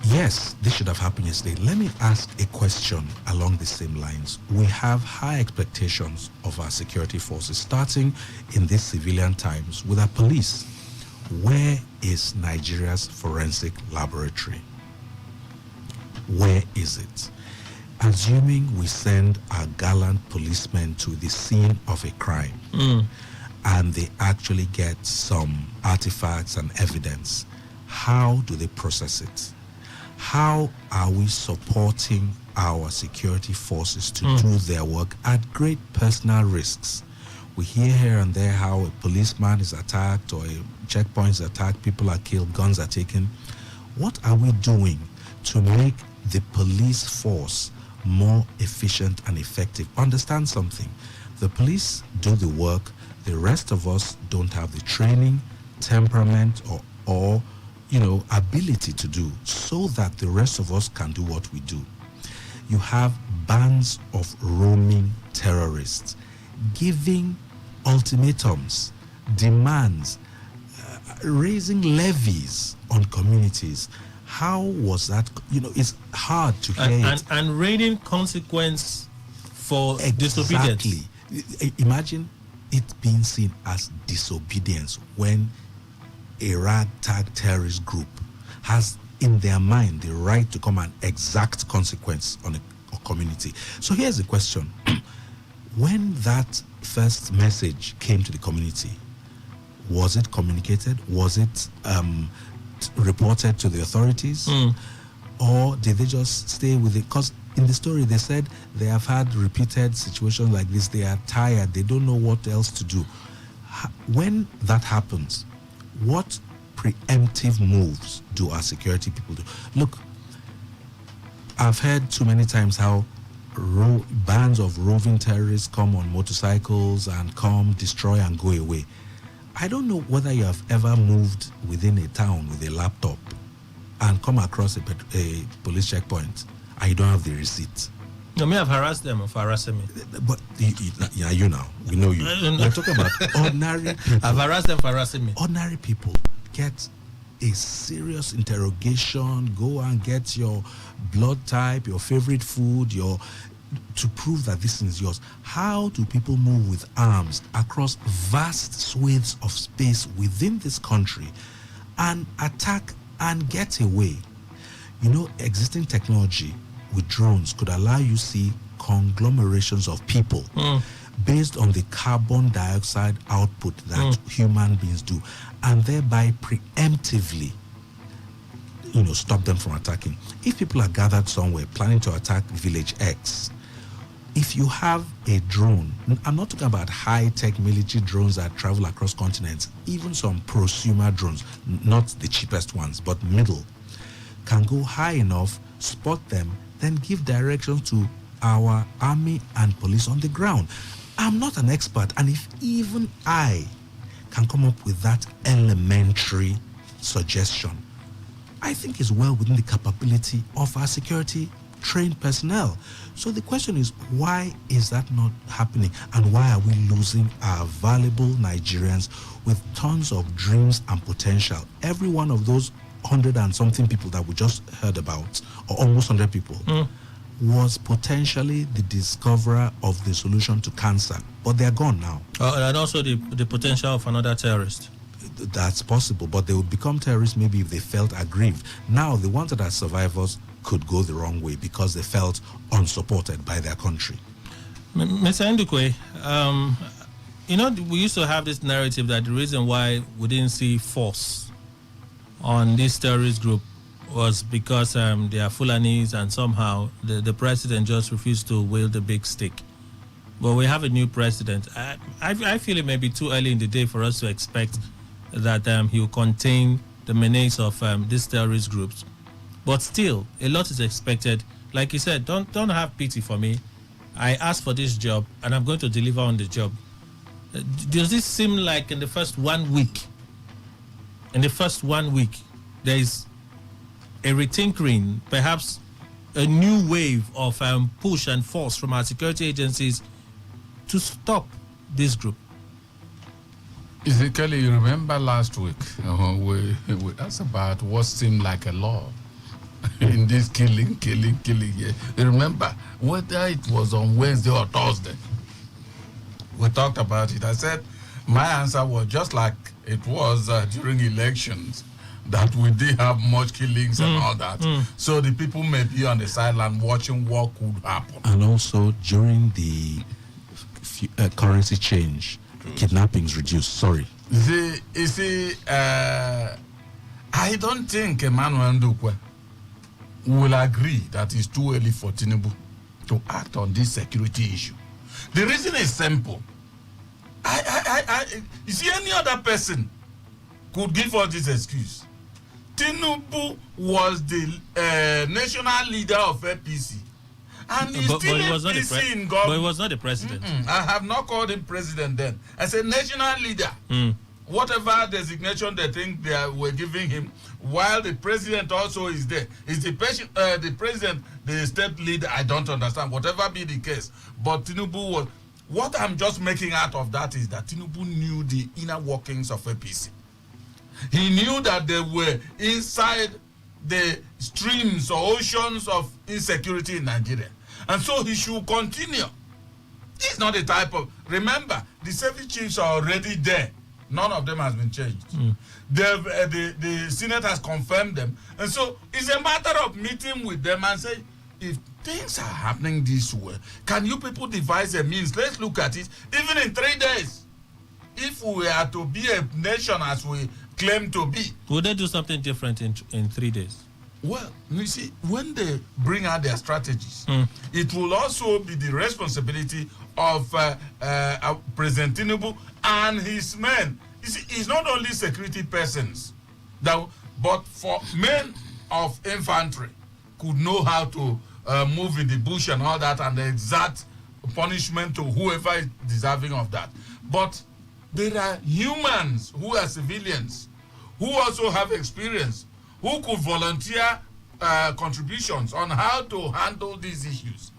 Yes, this should have happened yesterday. Let me ask a question along the same lines. We have high expectations of our security forces, starting in these civilian times with our police. Where is Nigeria's forensic laboratory? Where is it? Assuming we send our gallant policemen to the scene of a crime, and they actually get some artifacts and evidence, how do they process it? How are we supporting our security forces to do their work at great personal risks? We hear here and there how a policeman is attacked or a checkpoint is attacked, people are killed, guns are taken. What are we doing to make the police force more efficient and effective? Understand something. The police do the work. The rest of us don't have the training, temperament, or ability to do, so that the rest of us can do what we do. You have bands of roaming terrorists giving ultimatums, demands, raising levies on communities. How was that? It's hard to hear and raining consequence for disobedience. Imagine it being seen as disobedience when a ragtag terrorist group has in their mind the right to come and exact consequence on a community. So here's the question. When that first message came to the community, was it communicated? Was it reported to the authorities? Or did they just stay with it? Because in the story they said they have had repeated situations like this. They are tired. They don't know what else to do. When that happens, what preemptive moves do our security people do? Look, I've heard too many times how bands of roving terrorists come on motorcycles and come, destroy and go away. I don't know whether you have ever moved within a town with a laptop and come across a police checkpoint and you don't have the receipt. No, me have harassed them for harassing me. But you now. We know you. We're talking about ordinary people. I've harassed them for harassing me. Ordinary people get a serious interrogation, go and get your blood type, your favorite food, to prove that this is yours. How do people move with arms across vast swathes of space within this country and attack and get away? Existing technology with drones could allow you see conglomerations of people based on the carbon dioxide output that human beings do, and thereby preemptively stop them from attacking. If people are gathered somewhere planning to attack village X, if you have a drone, I'm not talking about high-tech military drones that travel across continents, even some prosumer drones, not the cheapest ones, but middle, can go high enough, spot them, then give directions to our army and police on the ground. I'm not an expert, and if even I can come up with that elementary suggestion, I think it's well within the capability of our security trained personnel. So the question is, why is that not happening? And why are we losing our valuable Nigerians with tons of dreams and potential? Every one of those 100 and something people that we just heard about, or almost 100 people, was potentially the discoverer of the solution to cancer. But they're gone now. And also the potential of another terrorist. That's possible, but they would become terrorists maybe if they felt aggrieved. Now, the ones that are survivors could go the wrong way because they felt unsupported by their country. Mr. Ndukwe, we used to have this narrative that the reason why we didn't see force on this terrorist group was because they are Fulanis and somehow the president just refused to wield the big stick. But we have a new president. I feel it may be too early in the day for us to expect that he will contain the menace of these terrorist groups. But still, a lot is expected. Like you said, don't have pity for me. I asked for this job, and I'm going to deliver on the job. Does this seem like in the first 1 week, there is a retinkering, perhaps a new wave of push and force from our security agencies to stop this group? Kelly, you remember last week, we asked about what seemed like a law in this killing. Yeah. You remember whether it was on Wednesday or Thursday? We talked about it. I said my answer was just like it was during elections, that we did have much killings and all that. So the people may be on the sideline watching what could happen. And also during the currency change, kidnappings reduced. Sorry. You see, I don't think Emmanuel Ndukwe will agree that it's too early for Tinubu to act on this security issue. The reason is simple. You see, any other person could give us this excuse. Tinubu was the national leader of APC. And he's still APC in government. But he was not the president. I have not called him president then. As a national leader, whatever designation they think they were giving him, while the president also is there. Is the president the state leader? I don't understand. Whatever be the case. But Tinubu was... What I'm just making out of that is that Tinubu knew the inner workings of APC. He knew that they were inside the streams or oceans of insecurity in Nigeria. And so he should continue. He's not the type of... Remember, the service chiefs are already there. None of them has been changed. The Senate has confirmed them. And so it's a matter of meeting with them and say, if things are happening this way, can you people devise a means? Let's look at it. Even in 3 days, if we are to be a nation as we claim to be. Would they do something different in 3 days? Well, you see, when they bring out their strategies, it will also be the responsibility of President Tinubu and his men. You see, it's not only security persons, but for men of infantry could know how to move in the bush and all that and exact punishment to whoever is deserving of that. But there are humans who are civilians who also have experience, who could volunteer contributions on how to handle these issues.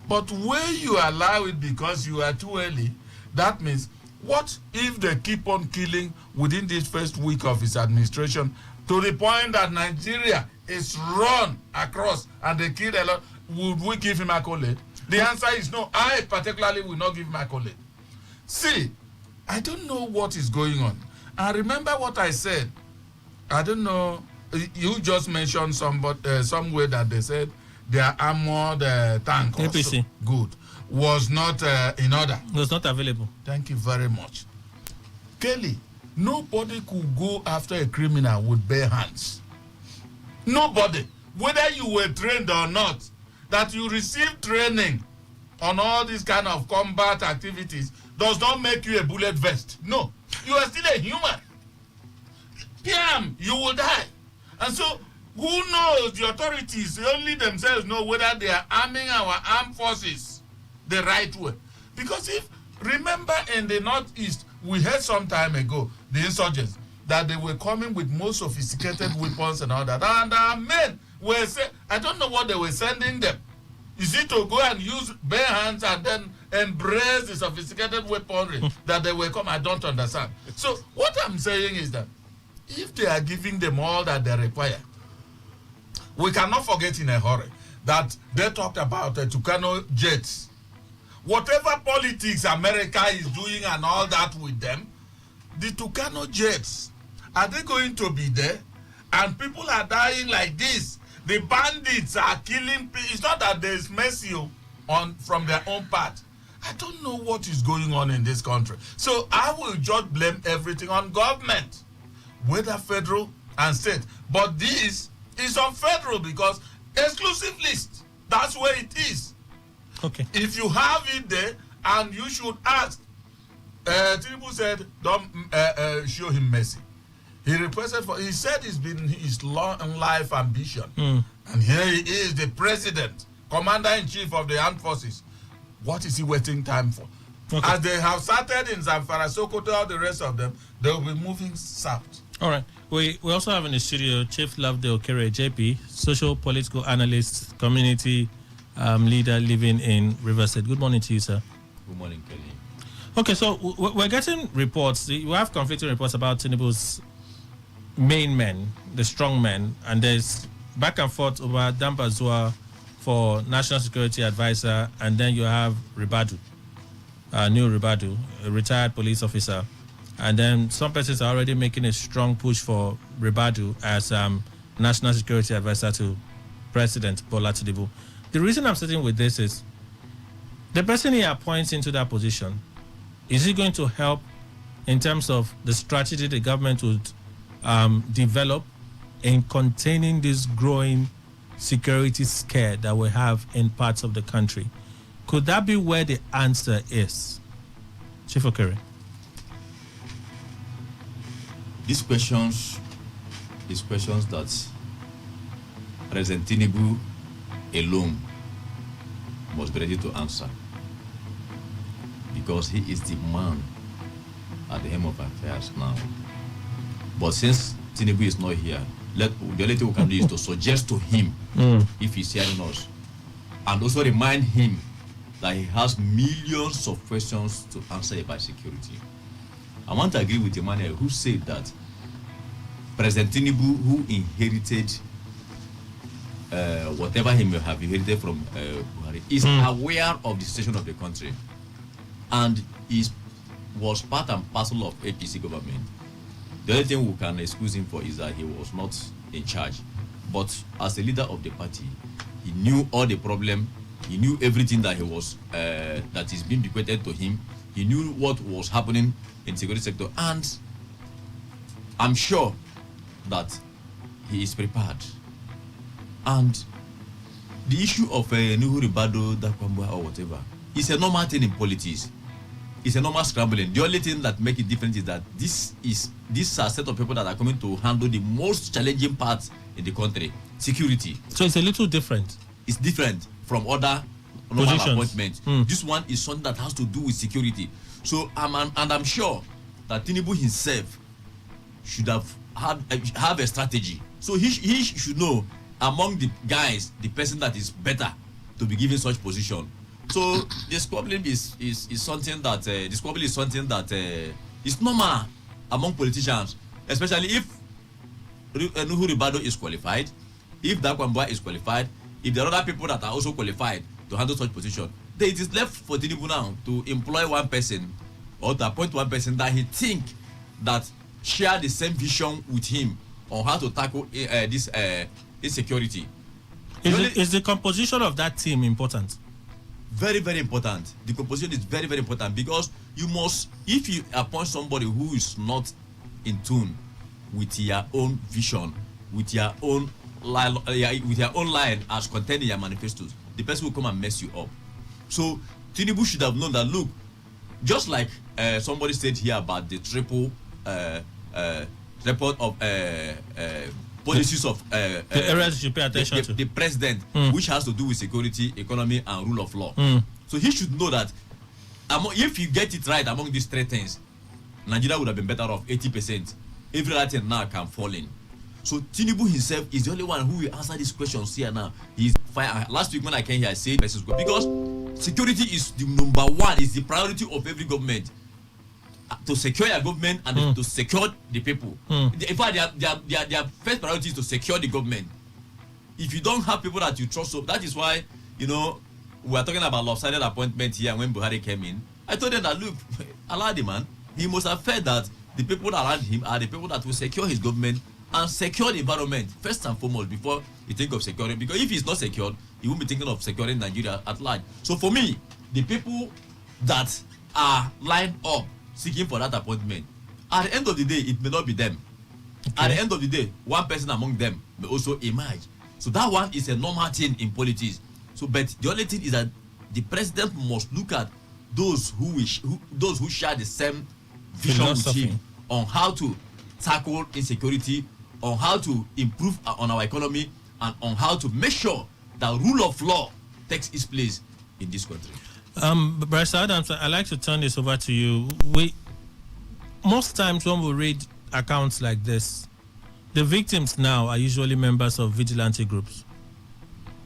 But when you allow it because you are too early, that means what if they keep on killing within this first week of his administration to the point that Nigeria is run across and they kill a lot? Would we give him accolade? The answer is no. I particularly will not give him accolade. See, I don't know what is going on. And remember what I said. I don't know. You just mentioned somewhere that they said their armored tank APC. Good. Was not in order. Was not available. Thank you very much. Kelly, nobody could go after a criminal with bare hands. Nobody. Whether you were trained or not, that you received training on all these kind of combat activities does not make you a bullet vest. No. You are still a human. Piam, you will die. And so, who knows? The authorities only themselves know whether they are arming our armed forces the right way. Because remember in the Northeast, we heard some time ago, the insurgents, that they were coming with more sophisticated weapons and all that. And our men were I don't know what they were sending them. Is it to go and use bare hands and then embrace the sophisticated weaponry that they were coming? I don't understand. So what I'm saying is that if they are giving them all that they require, we cannot forget in a hurry that they talked about Tucano jets. Whatever politics America is doing and all that with them, the Tucano jets, are they going to be there? And people are dying like this. The bandits are killing people. It's not that there is mercy from their own part. I don't know what is going on in this country. So I will just blame everything on government, whether federal and state. But this is on federal because exclusive list. That's where it is. Okay. If you have it there, and you should ask. Tinubu said, don't show him mercy. He requested he said it's been his long life ambition. And here he is, the president, commander-in-chief of the armed forces. What is he waiting time for? Okay. As they have started in Zamfara, Sokoto, all the rest of them, they will be moving south. All right. We also have in the studio Chief Lovedale Okere, JP, social political analyst, community leader living in Riverside. Good morning to you, sir. Good morning, Kelly. Okay, so we're getting reports. We have conflicting reports about Tinubu's main men, the strong men, and there's back and forth over Dambazua for National Security Advisor, and then you have Ribadu, new Ribadu, a retired police officer, and then some persons are already making a strong push for Ribadu as National Security Advisor to President Bola Tinubu. The reason I'm sitting with this is the person he appoints into that position, is he going to help in terms of the strategy the government would develop in containing this growing security scare that we have in parts of the country? Could that be where the answer is? Chief Okere. These questions that President Tinubu alone must be ready to answer, because he is the man at the helm of affairs now. But since Tinubu is not here, the only thing we can do is to suggest to him, if he's hearing us, and also remind him that he has millions of questions to answer about security. I want to agree with Emmanuel, who said that President Tinubu, who inherited whatever he may have inherited from Buhari, is aware of the situation of the country, and was part and parcel of APC government. The only thing we can excuse him for is that he was not in charge. But as a leader of the party, he knew all the problem. He knew everything that that is being bequeathed to him. He knew what was happening in the security sector, and I'm sure that he is prepared. And the issue of Nuhu Ribado, Dakwamba, or whatever, is a normal thing in politics. It's a normal scrambling. The only thing that makes it different is that these are a set of people that are coming to handle the most challenging parts in the country, security. So it's a little different. It's different from other normal appointments. This one is something that has to do with security. So I'm sure that Tinubu himself should have a strategy. So he should know among the guys the person that is better to be given such position. So this problem is something that is normal among politicians, especially if Nuhu Ribado is qualified, if Dakwamba is qualified, if there are other people that are also qualified to handle such position. Then it is left for Tinubu now to employ one person or to appoint one person that he think that share the same vision with him on how to tackle this insecurity. Is the composition of that team important? Very, very important. The composition is very, very important, because you must, if you appoint somebody who is not in tune with your own vision, with your own line as contained in your manifestos, the person will come and mess you up. So Tinubu should have known that, look, just like somebody said here about the triple report of policies of the areas you should pay attention to. The president, which has to do with security, economy, and rule of law. So he should know that if you get it right among these three things, Nigeria would have been better off 80%. Every other thing now can fall in. So Tinubu himself is the only one who will answer these questions here now. He's fine. Last week when I came here, I said because security is the number one, is the priority of every government. To secure your government and to secure the people. In fact, their first priority is to secure the government. If you don't have people that you trust, so that is why, we are talking about lopsided appointment here when Buhari came in. I told them that, look, allow the man, he must have felt that the people around him are the people that will secure his government and secure the environment first and foremost before you think of securing. Because if he's not secured, he won't be thinking of securing Nigeria at large. So for me, the people that are lined up seeking for that appointment, at the end of the day, it may not be them. Okay. At the end of the day, one person among them may also emerge. So that one is a normal thing in politics. So, but the only thing is that the president must look at those who share the same vision with him on how to tackle insecurity, on how to improve on our economy, and on how to make sure that rule of law takes its place in this country. Bryce Adams, I'd like to turn this over to you. Most times when we read accounts like this, the victims now are usually members of vigilante groups.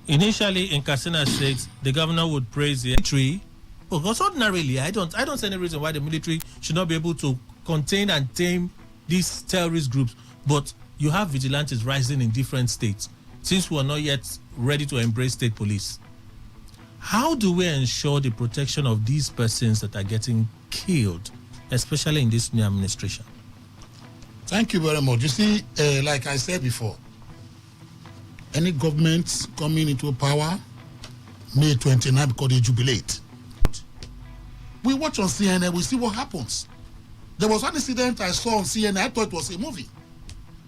Initially, in Katsina State, the governor would praise the military, because ordinarily, I don't see any reason why the military should not be able to contain and tame these terrorist groups. But you have vigilantes rising in different states, since we are not yet ready to embrace state police. How do we ensure the protection of these persons that are getting killed, especially in this new administration? Thank you very much. You see, like I said before, any government coming into power, May 29, because they jubilate. We watch on CNN, we see what happens. There was one incident I saw on CNN, I thought it was a movie.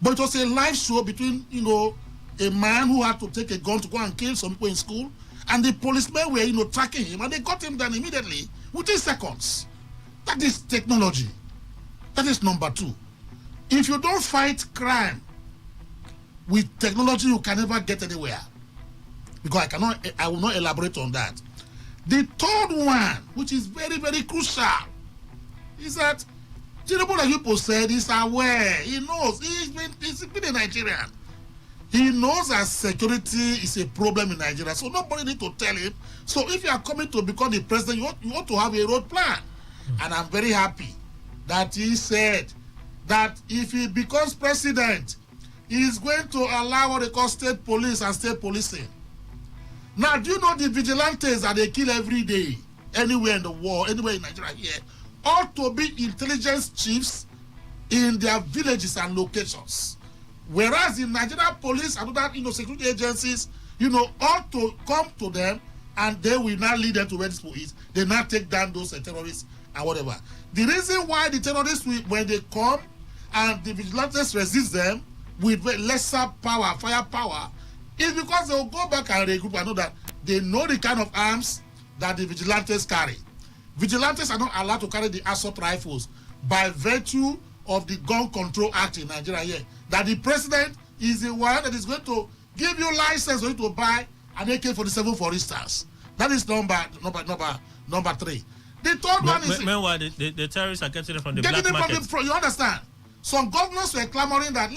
But it was a live show between, a man who had to take a gun to go and kill some people in school, and the policemen were, tracking him, and they got him down immediately, within seconds. That is technology. That is number two. If you don't fight crime with technology, you can never get anywhere. Because I will not elaborate on that. The third one, which is very, very crucial, is that Tinubu, like people said, is aware. He knows. He's been a Nigerian. He knows that security is a problem in Nigeria, so nobody need to tell him. So if you are coming to become the president, you ought to have a road plan. And I'm very happy that he said that if he becomes president, he is going to allow what they call state police and state policing. Now, do you know the vigilantes that they kill every day, anywhere in the world, anywhere in Nigeria here, ought to be intelligence chiefs in their villages and locations. Whereas the Nigerian police and other security agencies, ought to come to them and they will not lead them to where this people is. They now take down those terrorists and whatever. The reason why the terrorists, when they come and the vigilantes resist them with lesser power, firepower, is because they will go back and regroup and know that they know the kind of arms that the vigilantes carry. Vigilantes are not allowed to carry the assault rifles by virtue of the Gun Control Act in Nigeria here. That the president is the one that is going to give you license for you to buy an AK-47, for instance. That is number 3. The third one is... Meanwhile, the terrorists are getting it from the black market. You understand? Some governors were clamoring that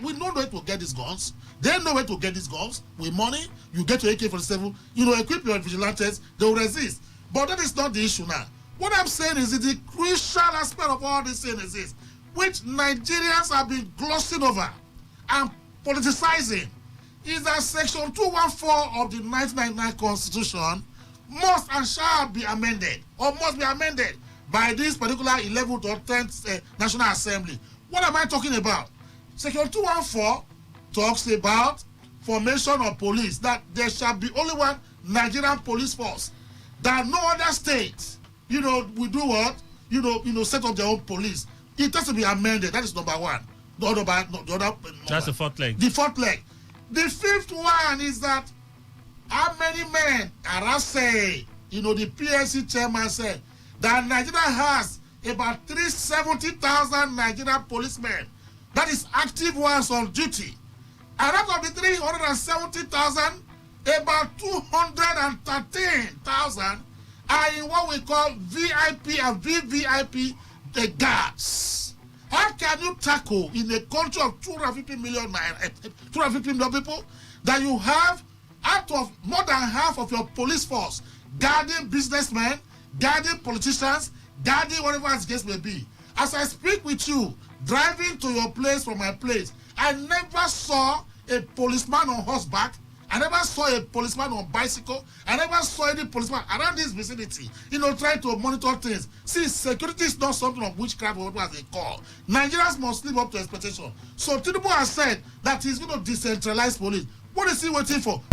we know where to get these guns. They know where to get these guns. With money, you get your AK-47, equip your vigilantes, they will resist. But that is not the issue now. What I'm saying is that the crucial aspect of all this thing is this, which Nigerians have been glossing over and politicizing, is that Section 214 of the 1999 Constitution must and shall be amended, or must be amended by this particular 11th or 10th National Assembly. What am I talking about? Section 214 talks about formation of police, that there shall be only one Nigerian police force, that no other state, will do what? Set up their own police. It has to be amended. That is number one. That's the fourth leg. The fourth leg. The fifth one is that how many men are say, the PSC chairman said that Nigeria has about 370,000 Nigerian policemen. That is active ones on duty. And out of the 370,000, about 213,000 are in what we call VIP and VVIP, the guards. How can you tackle in a country of 250 million people that you have out of more than half of your police force guarding businessmen, guarding politicians, guarding whatever the case may be? As I speak with you, driving to your place from my place, I never saw a policeman on horseback. I never saw a policeman on bicycle. I never saw any policeman around this vicinity, trying to monitor things. See, security is not something of witchcraft or what they call. Nigerians must live up to expectation. So Tinubu has said that he's going to decentralize police. What is he waiting for?